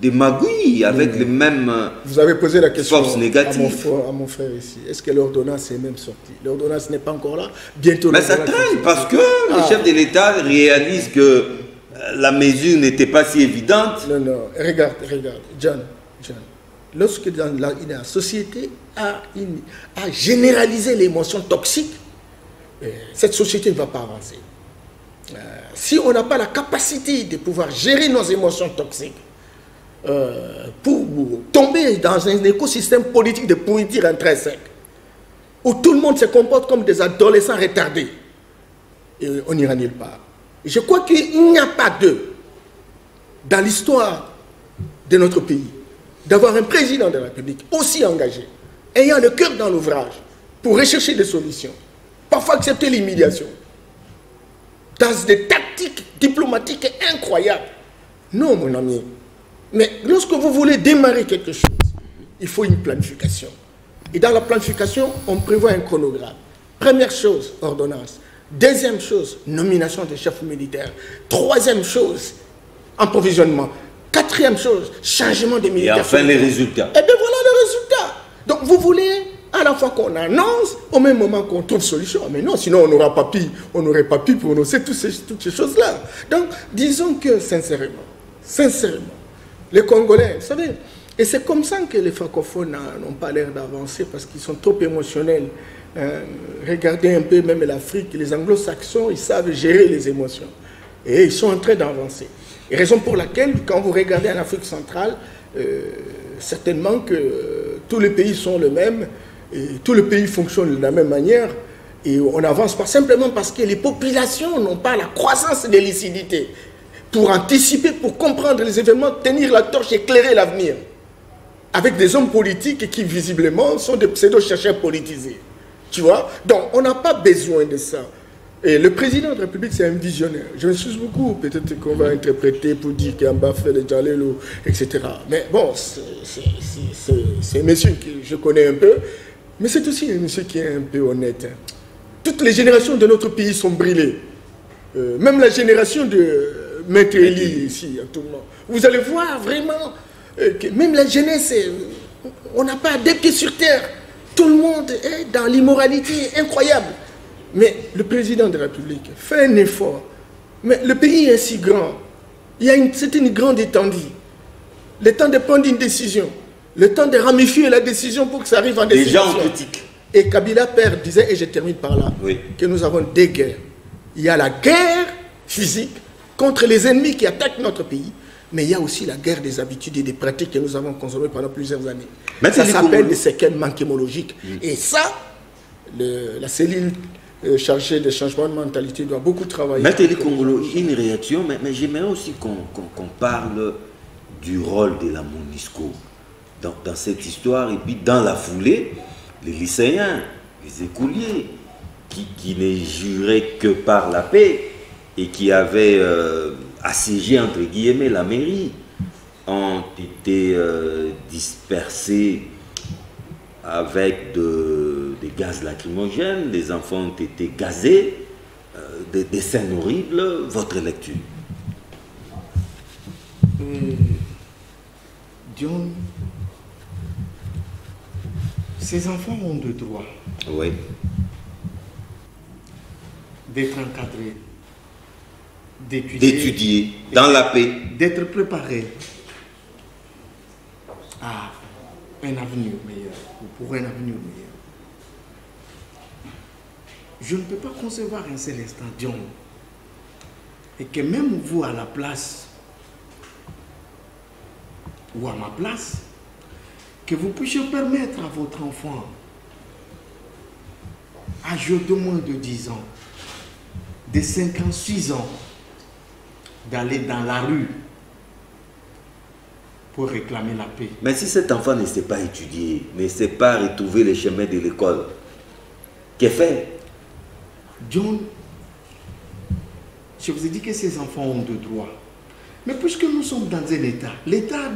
des magouilles avec les mêmes... Vous avez posé la question à mon frère ici. Est-ce que l'ordonnance est même sortie? L'ordonnance n'est pas encore là. Bientôt... Mais ça traîne parce que le chef de l'État réalise que la mesure n'était pas si évidente. Non, non. Regarde. John. Lorsque la société a généralisé l'émotion toxique, cette société ne va pas avancer. Si on n'a pas la capacité de pouvoir gérer nos émotions toxiques, pour tomber dans un écosystème politique de pourriture intrinsèque, où tout le monde se comporte comme des adolescents retardés, et on n'ira nulle part. Je crois qu'il n'y a pas dans l'histoire de notre pays, d'avoir un président de la République aussi engagé, ayant le cœur dans l'ouvrage, pour rechercher des solutions, parfois accepter l'humiliation, dans des tactiques diplomatiques incroyables. Non, mon ami. Mais lorsque vous voulez démarrer quelque chose, il faut une planification. Et dans la planification, on prévoit un chronogramme. Première chose, ordonnance. Deuxième chose, nomination des chefs militaires. Troisième chose, approvisionnement. Quatrième chose, changement des militaires. Et enfin les résultats. Et bien voilà le résultat. Donc vous voulez à la fois qu'on annonce, au même moment qu'on trouve solution. Mais non, sinon on n'aurait pas pu prononcer toutes ces choses-là. Donc disons que sincèrement, les Congolais, vous savez, et c'est comme ça que les francophones n'ont pas l'air d'avancer parce qu'ils sont trop émotionnels. Regardez un peu même l'Afrique, les anglo-saxons, ils savent gérer les émotions. Et ils sont en train d'avancer. Et raison pour laquelle, quand vous regardez en Afrique centrale, certainement que tous les pays sont les mêmes, et tous les pays fonctionnent de la même manière, et on n'avance pas simplement parce que les populations n'ont pas la croissance des lucidités pour anticiper, pour comprendre les événements, tenir la torche, éclairer l'avenir. Avec des hommes politiques qui visiblement sont des pseudo-chercheurs politisés. Tu vois? Donc on n'a pas besoin de ça. Et le président de la République, c'est un visionnaire. Je m'excuse beaucoup, peut-être qu'on va interpréter pour dire qu'en bas fait le Djalelo, etc. Mais bon, c'est un monsieur que je connais un peu, mais c'est aussi un monsieur qui est un peu honnête. Toutes les générations de notre pays sont brûlées. Même la génération de Maître Elie ici, à tout le monde. Vous allez voir vraiment que même la jeunesse, on n'a pas des pieds sur terre. Tout le monde est dans l'immoralité incroyable. Mais le président de la République fait un effort. Mais le pays est si grand. C'est une grande étendue. Le temps de prendre une décision. Le temps de ramifier la décision pour que ça arrive en décision. Déjà on critique. Et Kabila père disait, et je termine par là, oui, que nous avons des guerres. Il y a la guerre physique contre les ennemis qui attaquent notre pays. Mais il y a aussi la guerre des habitudes et des pratiques que nous avons consommées pendant plusieurs années. Mais ça s'appelle des séquelles manchémologiques. Et ça, la cellule chargée des changements de mentalité doit beaucoup travailler. Maître Elie Kongolo, une réaction, mais j'aimerais aussi qu'on parle du rôle de la MONUSCO dans cette histoire. Et puis dans la foulée, les lycéens, les écoliers, qui ne juraient que par la paix et qui avaient assiégé, entre guillemets, la mairie, ont été dispersés avec des gaz lacrymogènes, les enfants ont été gazés, des scènes horribles. Votre lecture? John, ces enfants ont le droit, oui, d'être encadrés, d'étudier dans la paix, d'être préparés à un avenir meilleur, ou pour un avenir meilleur. Je ne peux pas concevoir un seul instant, John, et que même vous à la place, ou à ma place, que vous puissiez permettre à votre enfant, âgé de moins de 10 ans, de 5 ans, 6 ans, d'aller dans la rue pour réclamer la paix. Mais si cet enfant ne sait pas étudier, ne sait pas retrouver les chemins de l'école, qu'est fait? John, je vous ai dit que ces enfants ont de droits. Mais puisque nous sommes dans un État, l'État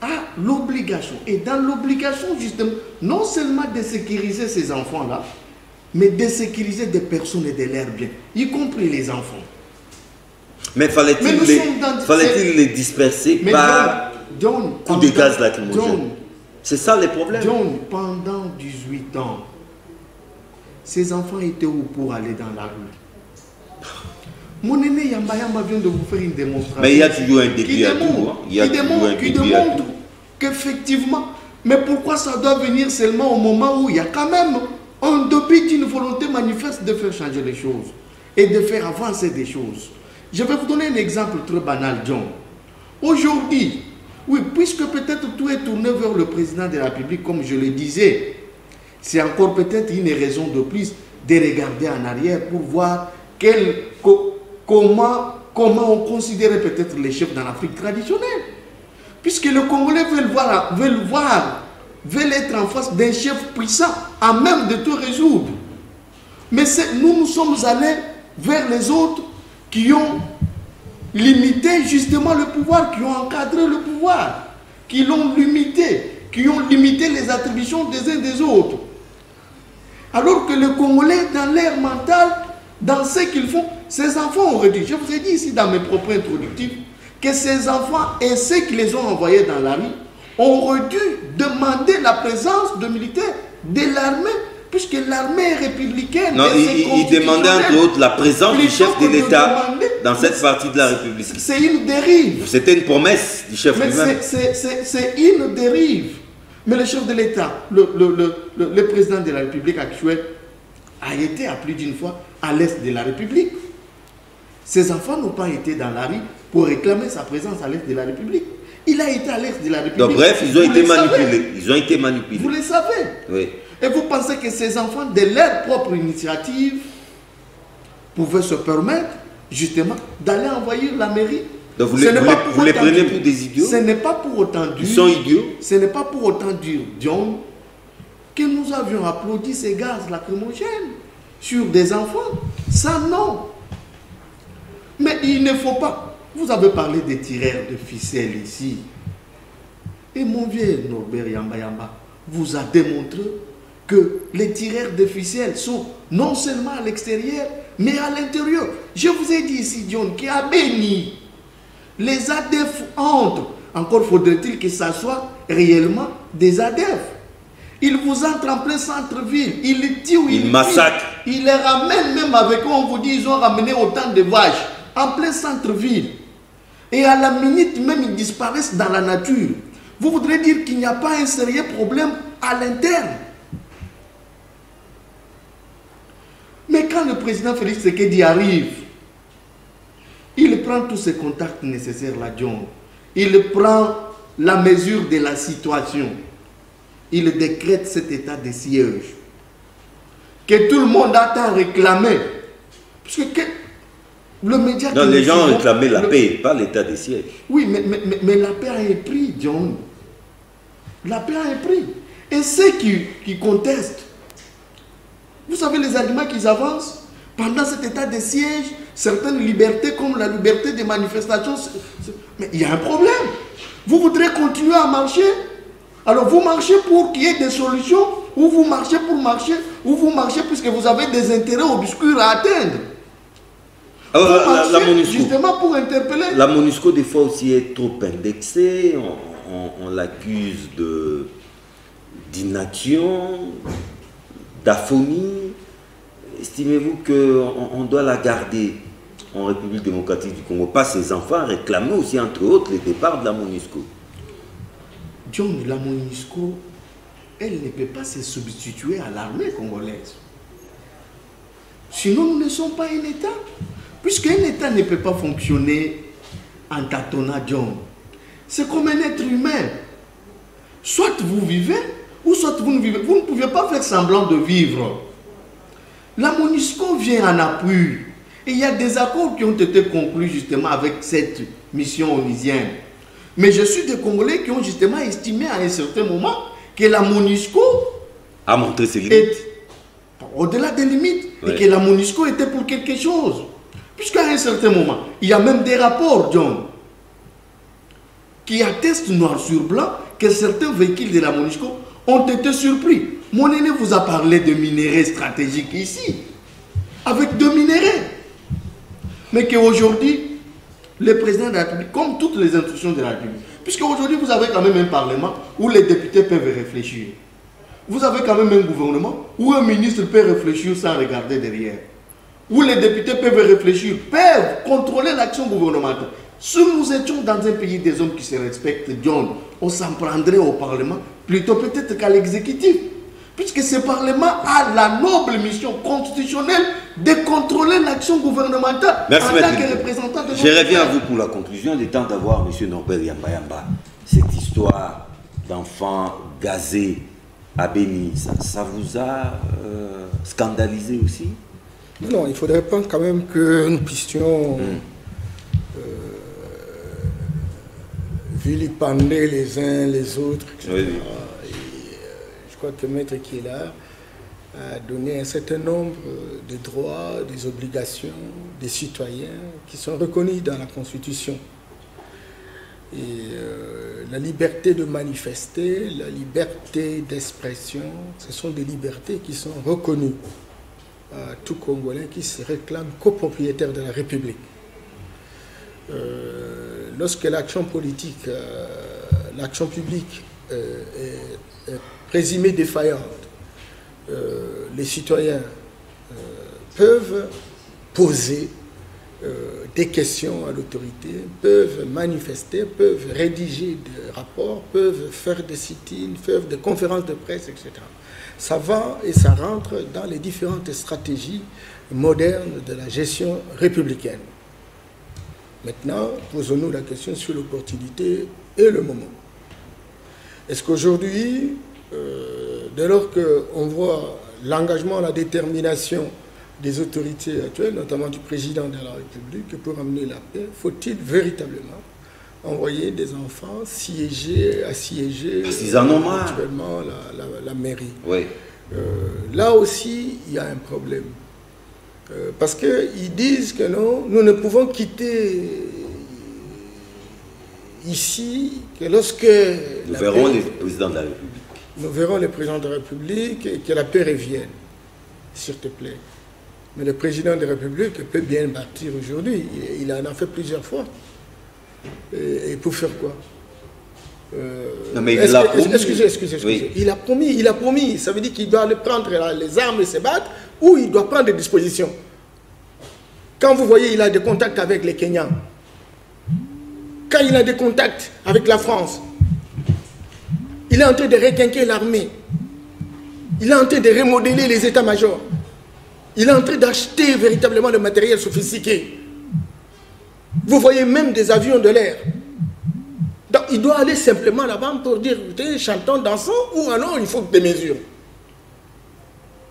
a l'obligation, et dans l'obligation justement, non seulement de sécuriser ces enfants-là, mais de sécuriser des personnes et de leurs biens, y compris les enfants. Mais fallait-il les disperser par coup de gaz lacrymogène? C'est ça le problème. John, pendant 18 ans, ces enfants étaient où pour aller dans la rue? Mon aîné Yamba Yamba vient de vous faire une démonstration. Mais il y a toujours un début à tout. Qui démontre qu'effectivement, mais pourquoi ça doit venir seulement au moment où il y a quand même un début d'une volonté manifeste de faire changer les choses et de faire avancer des choses. Je vais vous donner un exemple très banal, John. Aujourd'hui, oui, puisque peut-être tout est tourné vers le président de la République, comme je le disais, c'est encore peut-être une raison de plus de regarder en arrière pour voir comment on considérait peut-être les chefs dans l'Afrique traditionnelle. Puisque les Congolais veulent être en face d'un chef puissant, à même de tout résoudre. Mais nous sommes allés vers les autres qui ont limité justement le pouvoir, qui ont encadré le pouvoir, qui l'ont limité. qui ont limité les attributions des uns des autres. Alors que les Congolais, dans l'air mental, dans ce qu'ils font, ces enfants auraient dû, je vous ai dit ici dans mes propos introductifs, que ces enfants et ceux qui les ont envoyés dans la rue auraient dû demander la présence de militaires de l'armée, puisque l'armée républicaine... Non, il demandait entre autres la présence du chef de l'État dans cette partie de la République. C'est une dérive. C'était une promesse du chef lui-même. C'est une dérive. Mais le chef de l'État, le président de la République actuelle, a été à plus d'une fois à l'est de la République. Ces enfants n'ont pas été dans la rue pour réclamer sa présence à l'est de la République. Il a été à l'est de la République. Donc bref, ils ont été manipulés. Ils ont été manipulés. Vous le savez. Oui. Et vous pensez que ces enfants, de leur propre initiative, pouvaient se permettre justement d'aller envahir la mairie? Donc vous les prenez pour des idiots? Ce n'est pas pour autant dire... Ils sont idiots? Ce n'est pas pour autant dire, John, que nous avions applaudi ces gaz lacrymogènes sur des enfants. Ça, non. Mais il ne faut pas... Vous avez parlé des tireurs de ficelles ici. Et mon vieux Norbert Yamba Yamba vous a démontré que les tireurs de ficelles sont non seulement à l'extérieur, mais à l'intérieur. Je vous ai dit ici, John, qui a béni. Les ADF entrent. Encore faudrait-il que ça soit réellement des ADF. Ils vous entrent en plein centre-ville. Ils les tuent, ils massacrent. Ils les ramènent même avec eux. On vous dit ils ont ramené autant de vaches en plein centre-ville. Et à la minute même, ils disparaissent dans la nature. Vous voudrez dire qu'il n'y a pas un sérieux problème à l'interne. Mais quand le président Félix Tshisekedi arrive, il prend tous ses contacts nécessaires, la John. Il prend la mesure de la situation. Il décrète cet état de siège. Que tout le monde attend réclamer. Parce que le média... Non, les gens ont réclamé la paix, pas l'état de siège. Oui, mais la paix a un prix, John. La paix a un prix. Et ceux qui contestent, vous savez les arguments qu'ils avancent pendant cet état de siège, certaines libertés comme la liberté de manifestation, mais il y a un problème. Vous voudrez continuer à marcher, alors vous marchez pour qu'il y ait des solutions, ou vous marchez pour marcher, ou vous marchez puisque vous avez des intérêts obscurs à atteindre. Alors, la MONUSCO, justement pour interpeller. La MONUSCO des fois aussi est trop indexée, on l'accuse d'inaction, d'aphonie. Estimez-vous qu'on doit la garder en République démocratique du Congo? Pas ses enfants réclamer aussi, entre autres, le départ de la MONUSCO. John, la MONUSCO, elle ne peut pas se substituer à l'armée congolaise. Sinon, nous ne sommes pas un État. Puisqu'un État ne peut pas fonctionner en tâtonnant, John. C'est comme un être humain. Soit vous vivez, ou soit vous ne vivez. Vous ne pouvez pas faire semblant de vivre. La MONUSCO vient en appui. Et il y a des accords qui ont été conclus justement avec cette mission onusienne. Mais je suis des Congolais qui ont justement estimé à un certain moment que la MONUSCO a montré ses limites. Au-delà des limites. Oui. Et que la MONUSCO était pour quelque chose. Puisqu'à un certain moment, il y a même des rapports, John, qui attestent noir sur blanc que certains véhicules de la MONUSCO ont été surpris. Mon aîné vous a parlé de minéraux stratégiques ici, avec 2 minéraux. Mais qu'aujourd'hui, le président de la République, comme toutes les institutions de la République, puisqu'aujourd'hui vous avez quand même un parlement où les députés peuvent réfléchir. Vous avez quand même un gouvernement où un ministre peut réfléchir sans regarder derrière. Où les députés peuvent réfléchir, peuvent contrôler l'action gouvernementale. Si nous étions dans un pays des hommes qui se respectent, John, on s'en prendrait au Parlement, plutôt peut-être qu'à l'exécutif. Puisque ce Parlement a la noble mission constitutionnelle de contrôler l'action gouvernementale. Merci, en tant que représentant de notre Je reviens à peuple. vous pour la conclusion. Il est temps d'avoir M. Norbert Yamba Yamba. Cette histoire d'enfants gazés à Béni, ça vous a scandalisé aussi? Non, il faudrait pas quand même que nous puissions vilipender les uns les autres, etc. Oui. Je crois que Maître qui est là a donné un certain nombre de droits, des obligations des citoyens qui sont reconnus dans la Constitution. Et la liberté de manifester, la liberté d'expression, ce sont des libertés qui sont reconnues à tout Congolais qui se réclame copropriétaire de la République. Lorsque l'action politique, l'action publique est présumée défaillante, les citoyens peuvent poser des questions à l'autorité, peuvent manifester, peuvent rédiger des rapports, peuvent faire des sit-ins, faire des conférences de presse, etc. Ça va et ça rentre dans les différentes stratégies modernes de la gestion républicaine. Maintenant, posons-nous la question sur l'opportunité et le moment. Est-ce qu'aujourd'hui, dès lors qu'on voit l'engagement, la détermination des autorités actuelles, notamment du président de la République, pour amener la paix, faut-il véritablement envoyer des enfants assiéger actuellement la mairie? Oui. Là aussi, il y a un problème. Parce qu'ils disent que non, nous ne pouvons quitter ici que lorsque... Nous verrons les présidents de la République. Nous verrons les présidents de la République et que la paix revienne, s'il te plaît. Mais le président de la République peut bien partir aujourd'hui. Il en a fait plusieurs fois. Et pour faire quoi? Non, mais il l'a promis. Excusez. Oui. Il a promis. Ça veut dire qu'il doit aller prendre les armes et se battre, ou il doit prendre des dispositions. Quand vous voyez, il a des contacts avec les Kenyans. Quand il a des contacts avec la France, il est en train de requinquer l'armée. Il est en train de remodeler les états-majors. Il est en train d'acheter véritablement le matériel sophistiqué. Vous voyez même des avions de l'air. Donc il doit aller simplement là-bas pour dire, écoutez, chantons, dansons, ou alors il faut des mesures.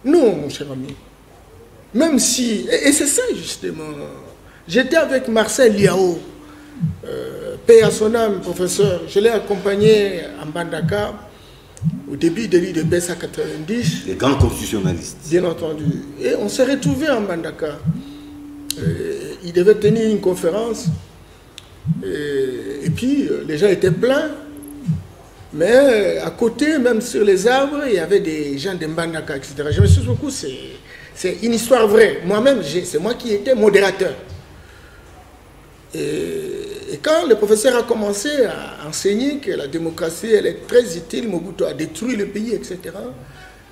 Non, mon cher ami. Même si, et c'est ça justement, j'étais avec Marcel Liao, paix à son âme, professeur, je l'ai accompagné à Mbandaka, au début de l'IDPS à 90. Les grands constitutionnalistes. Bien entendu. Et on s'est retrouvés en Mbandaka. Il devait tenir une conférence. Et puis, les gens étaient pleins. Mais à côté, même sur les arbres, il y avait des gens de Mbandaka, etc. Je me suis dit beaucoup, c'est une histoire vraie. Moi-même, c'est moi qui étais modérateur. Et quand le professeur a commencé à enseigner que la démocratie, elle est très utile, Mobutu a détruit le pays, etc.,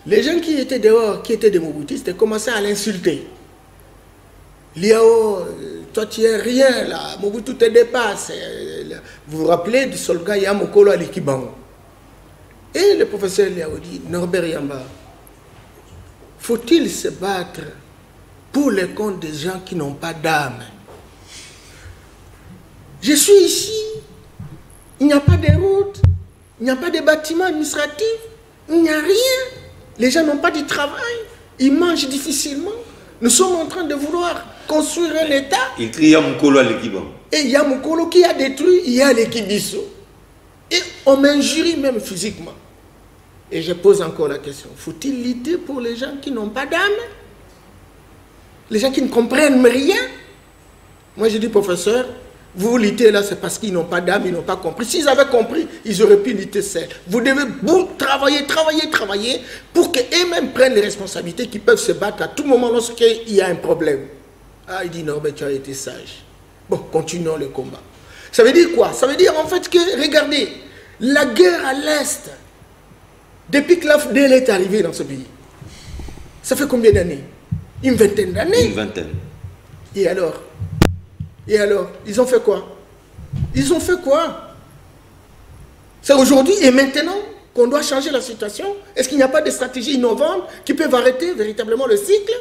les gens qui étaient dehors, qui étaient des Mobutistes, ont commencé à l'insulter. Liao, toi tu es rien là, Mobutu te dépasse. Vous vous rappelez du soldat Yamokolo à l'Ikibango? Et le professeur Liao dit, Norbert Yamba, faut-il se battre pour le compte des gens qui n'ont pas d'âme? Je suis ici, il n'y a pas de route, il n'y a pas de bâtiments administratifs, il n'y a rien. Les gens n'ont pas de travail, ils mangent difficilement. Nous sommes en train de vouloir construire un État. Il crie Yamukolo à l'Ekibango. Et Yamukolo qui a détruit, il y a l'Ekibiso. Et on m'injurie même physiquement. Et je pose encore la question, faut-il lutter pour les gens qui n'ont pas d'âme? Les gens qui ne comprennent rien? Moi je dis, professeur, vous luttez là, c'est parce qu'ils n'ont pas d'âme, ils n'ont pas compris. S'ils avaient compris, ils auraient pu lutter seuls. Vous devez travailler pour qu'eux-mêmes prennent les responsabilités, qui peuvent se battre à tout moment lorsqu'il y a un problème. Ah, il dit non, mais tu as été sage. Bon, continuons le combat. Ça veut dire quoi? Ça veut dire en fait que, regardez, la guerre à l'Est, depuis que l'AFDL est arrivée dans ce pays, ça fait combien d'années? Une vingtaine d'années. Une vingtaine. Et alors? Et alors, ils ont fait quoi? Ils ont fait quoi? C'est aujourd'hui et maintenant qu'on doit changer la situation? Est-ce qu'il n'y a pas de stratégies innovantes qui peuvent arrêter véritablement le cycle?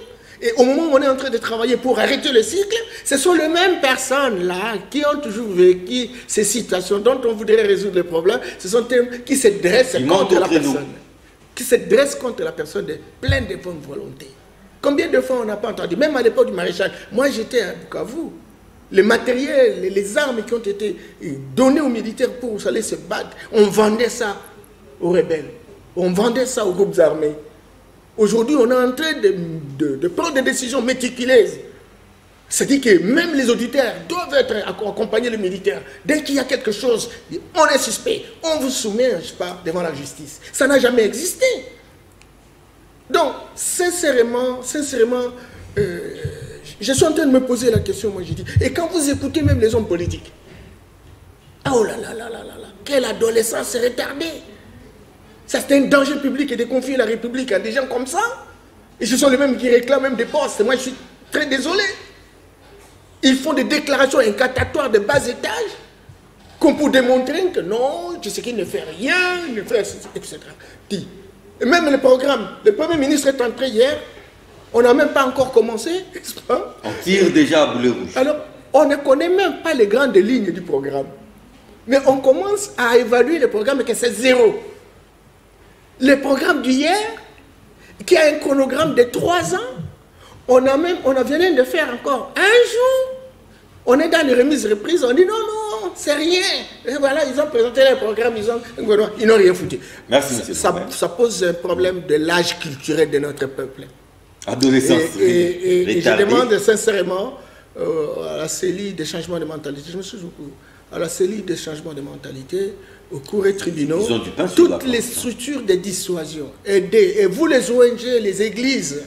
Et au moment où on est en train de travailler pour arrêter le cycle, ce sont les mêmes personnes-là qui ont toujours vécu ces situations dont on voudrait résoudre les problèmes. Ce sont eux qui se dressent contre la personne. Qui se dressent contre la personne plein de bonne volonté. Combien de fois on n'a pas entendu? Même à l'époque du maréchal, moi j'étais à Bukavu. Les matériels, les armes qui ont été données aux militaires pour aller se battre, on vendait ça aux rebelles, on vendait ça aux groupes armés. Aujourd'hui, on est en train de prendre des décisions méticuleuses. C'est-à-dire que même les auditeurs doivent être accompagnés les militaires. Dès qu'il y a quelque chose, on est suspect, on vous soumet, je sais pas, devant la justice. Ça n'a jamais existé. Donc, sincèrement, je suis en train de me poser la question, moi j'ai dit, et quand vous écoutez même les hommes politiques, oh là là là là là là, quelle adolescence retardée. Ça c'est un danger public et de confier la République à des gens comme ça. Et ce sont les mêmes qui réclament même des postes. Moi je suis très désolé. Ils font des déclarations incantatoires de bas étage, comme pour démontrer que non, je sais qu'il ne fait rien, il ne fait, etc. Et même le programme, le Premier ministre est entré hier, on n'a même pas encore commencé, n'est-ce pas? On tire déjà à boulet rouge. Alors, on ne connaît même pas les grandes lignes du programme. Mais on commence à évaluer le programme et que c'est zéro. Le programme d'hier, qui a un chronogramme de 3 ans, on vient de faire encore un jour. On est dans les remises-reprises, on dit non, non, c'est rien. Et voilà, ils ont présenté le programme, ils n'ont rien foutu. Merci, monsieur. Ça pose un problème de l'âge culturel de notre peuple. Adolescence. Et je demande sincèrement à la cellule de changement de mentalité, je me suis beaucoup, à la cellule de changement de mentalité, au cours et tribunaux, toutes les structures de dissuasion, aidez, et vous les ONG, les églises,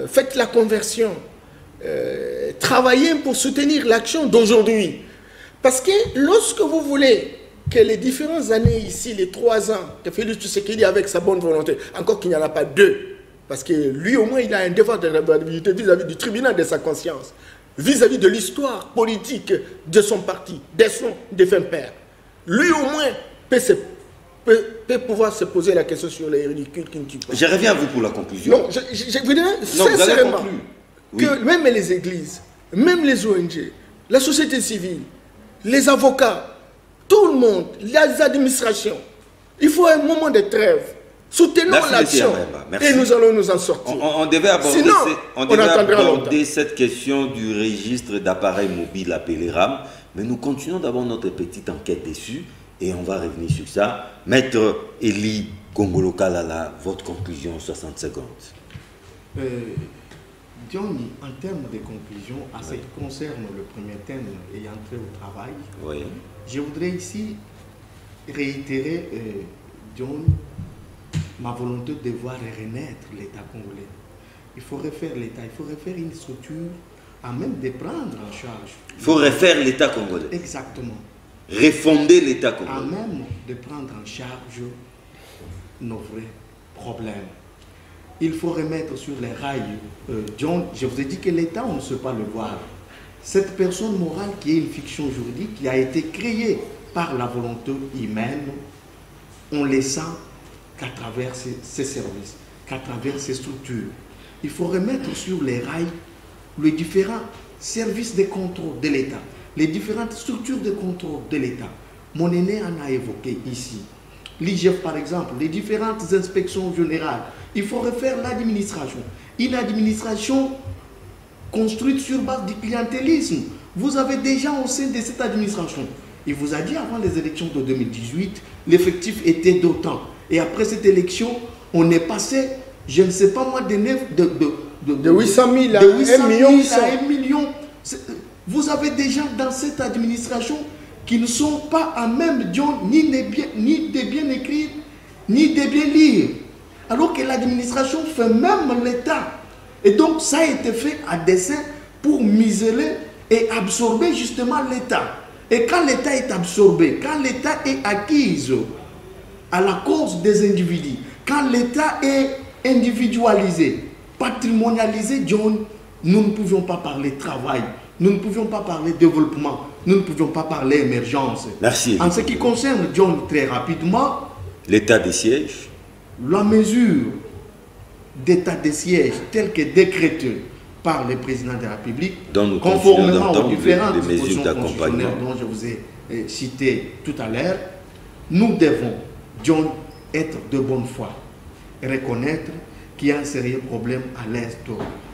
faites la conversion, travaillez pour soutenir l'action d'aujourd'hui. Parce que lorsque vous voulez que les différentes années ici, les 3 ans, que Félix Tshisekedi avec sa bonne volonté, encore qu'il n'y en a pas 2, parce que lui au moins il a un devoir de réversibilité vis-à-vis du tribunal de sa conscience, vis-à-vis de l'histoire politique de son parti, de son défunt père. Lui au moins peut pouvoir se poser la question sur les ridicules qui ne tuent pas. Je reviens à vous pour la conclusion. Non, je vous dirais sincèrement que même les églises, même les ONG, la société civile, les avocats, tout le monde, les administrations, il faut un moment de trêve. Soutenons l'action et nous allons nous en sortir. On devait aborder, Sinon, cette question du registre d'appareils mobiles appelé RAM, mais nous continuons d'avoir notre petite enquête dessus et on va revenir sur ça. Maître Eli Kongolo Kalala, votre conclusion, 60 secondes. Johnny, en termes de conclusion, à ce qui concerne le premier thème ayant trait au travail, je voudrais ici réitérer, John, ma volonté de voir renaître l'État congolais. Il faut refaire l'État, il faut refaire une structure à même de prendre en charge. Il faut refaire l'État congolais. Exactement. Refonder l'État congolais. À même de prendre en charge nos vrais problèmes. Il faut remettre sur les rails. John, je vous ai dit que l'État, on ne sait pas le voir. Cette personne morale qui est une fiction juridique, qui a été créée par la volonté humaine, on les sent qu'à travers ces services, qu'à travers ces structures. Il faut remettre sur les rails les différents services de contrôle de l'État, les différentes structures de contrôle de l'État. Mon aîné en a évoqué ici. L'IGF par exemple, les différentes inspections générales. Il faut refaire l'administration. Une administration construite sur base du clientélisme. Vous avez déjà au sein de cette administration, il vous a dit avant les élections de 2018, l'effectif était d'autant. Et après cette élection, on est passé, je ne sais pas moi, de 800 000 à 1 million. Vous avez des gens dans cette administration qui ne sont pas à même ni de bien écrire, ni de bien lire. Alors que l'administration fait même l'État. Et donc ça a été fait à dessein pour museler et absorber justement l'État. Et quand l'État est absorbé, quand l'État est acquise à la cause des individus, quand l'État est individualisé, patrimonialisé, John, nous ne pouvions pas parler travail, nous ne pouvions pas parler développement, nous ne pouvions pas parler émergence. Merci. En ce qui concerne, John, très rapidement, l'état des sièges, la mesure d'état de siège telle que décrétée par le président de la République, conformément aux différentes dispositions constitutionnelles dont je vous ai cité tout à l'heure, nous devons, John, être de bonne foi et reconnaître qu'il y a un sérieux problème à l'Est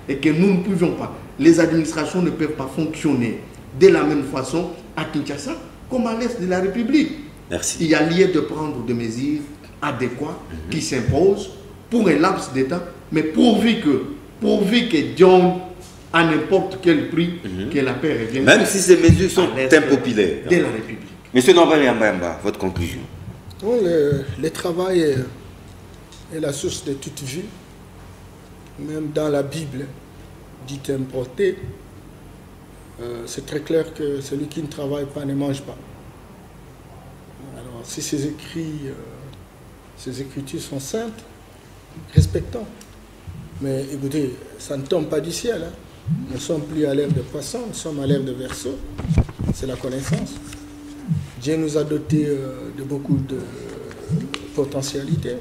et que nous ne pouvions pas, les administrations ne peuvent pas fonctionner de la même façon à Kinshasa comme à l'Est de la République. Merci. Il y a lieu de prendre des mesures adéquates qui s'imposent pour un laps d'état, mais pourvu que John, à n'importe quel prix que la paix revienne. Même si ces mesures sont à l'est impopulaires. de la République. Monsieur Norbert Yamba, votre conclusion. Bon, le travail est la source de toute vie. Même dans la Bible, dite importée, c'est très clair que celui qui ne travaille pas ne mange pas. Alors, si ces écritures sont saintes, respectons. Mais écoutez, ça ne tombe pas du ciel. Hein. Nous ne sommes plus à l'ère de poisson, nous sommes à l'ère de verseau. C'est la connaissance. Dieu nous a dotés de beaucoup de potentialités,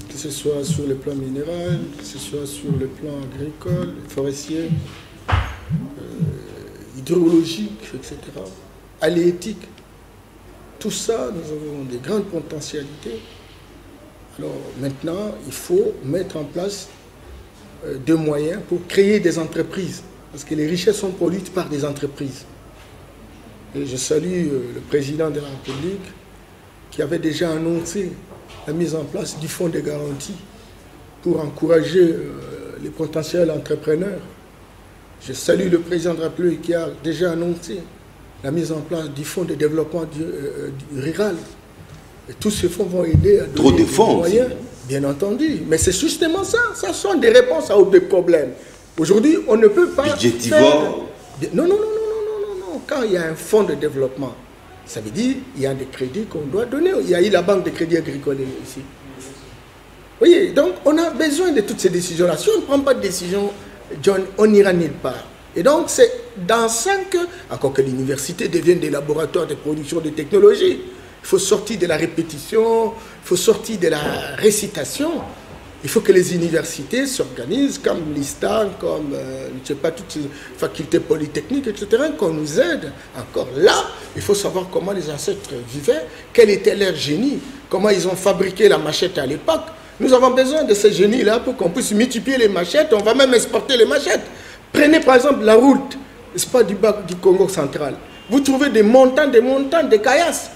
que ce soit sur le plan minéral, que ce soit sur le plan agricole, forestier, hydrologique, etc., halieutique. Tout ça, nous avons des grandes potentialités. Alors maintenant, il faut mettre en place des moyens pour créer des entreprises, parce que les richesses sont produites par des entreprises. Et je salue le président de la République qui avait déjà annoncé la mise en place du fonds de garantie pour encourager les potentiels entrepreneurs. Je salue le président de la République qui a déjà annoncé la mise en place du fonds de développement rural. Et tous ces fonds vont aider à donner des moyens, bien entendu. Mais c'est justement ça. Ça sont des réponses à des problèmes. Aujourd'hui, on ne peut pas budgétivore. Non. Quand il y a un fonds de développement, ça veut dire qu'il y a des crédits qu'on doit donner. Il y a eu la banque de crédit agricole ici. Vous voyez, donc on a besoin de toutes ces décisions-là. Si on ne prend pas de décision, John, on n'ira nulle part. Et donc c'est dans ça que, encore que l'université devienne des laboratoires de production de technologies, il faut sortir de la répétition, il faut sortir de la récitation. Il faut que les universités s'organisent comme l'ISTAN, comme, je ne sais pas, toutes ces facultés polytechniques, etc., qu'on nous aide. Encore là, il faut savoir comment les ancêtres vivaient, quel était leur génie, comment ils ont fabriqué la machette à l'époque. Nous avons besoin de ces génies-là pour qu'on puisse multiplier les machettes. On va même exporter les machettes. Prenez par exemple la route, c'est pas du Congo central. Vous trouvez des montants, de caillasses.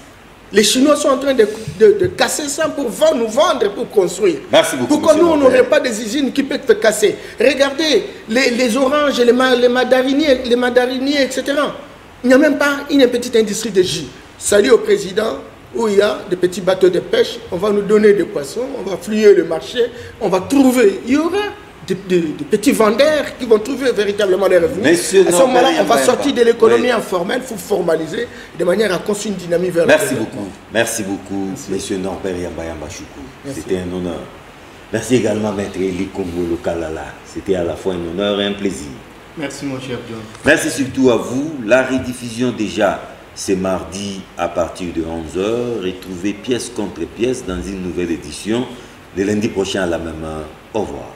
Les Chinois sont en train de casser ça pour nous vendre, pour construire. Merci beaucoup. Pourquoi nous, on n'aurait pas des usines qui peuvent te casser? Regardez, les oranges, les mandariniers, etc. Il n'y a même pas une petite industrie de jus. Salut au président, où il y a des petits bateaux de pêche. On va nous donner des poissons, on va fouiller le marché, on va trouver. Il y aura des petits vendeurs qui vont trouver véritablement des revenus. À ce moment-là, on va sortir de l'économie informelle, il faut formaliser de manière à construire une dynamique vers le développement. Merci beaucoup, Monsieur Norbert Yamba Choukou. C'était un honneur. Merci également, Maître Eli Kongolo Kalala. C'était à la fois un honneur et un plaisir. Merci, mon cher John. Merci surtout à vous. La rediffusion déjà, c'est mardi à partir de 11h. Retrouvez pièce contre pièce dans une nouvelle édition le lundi prochain à la même heure. Au revoir.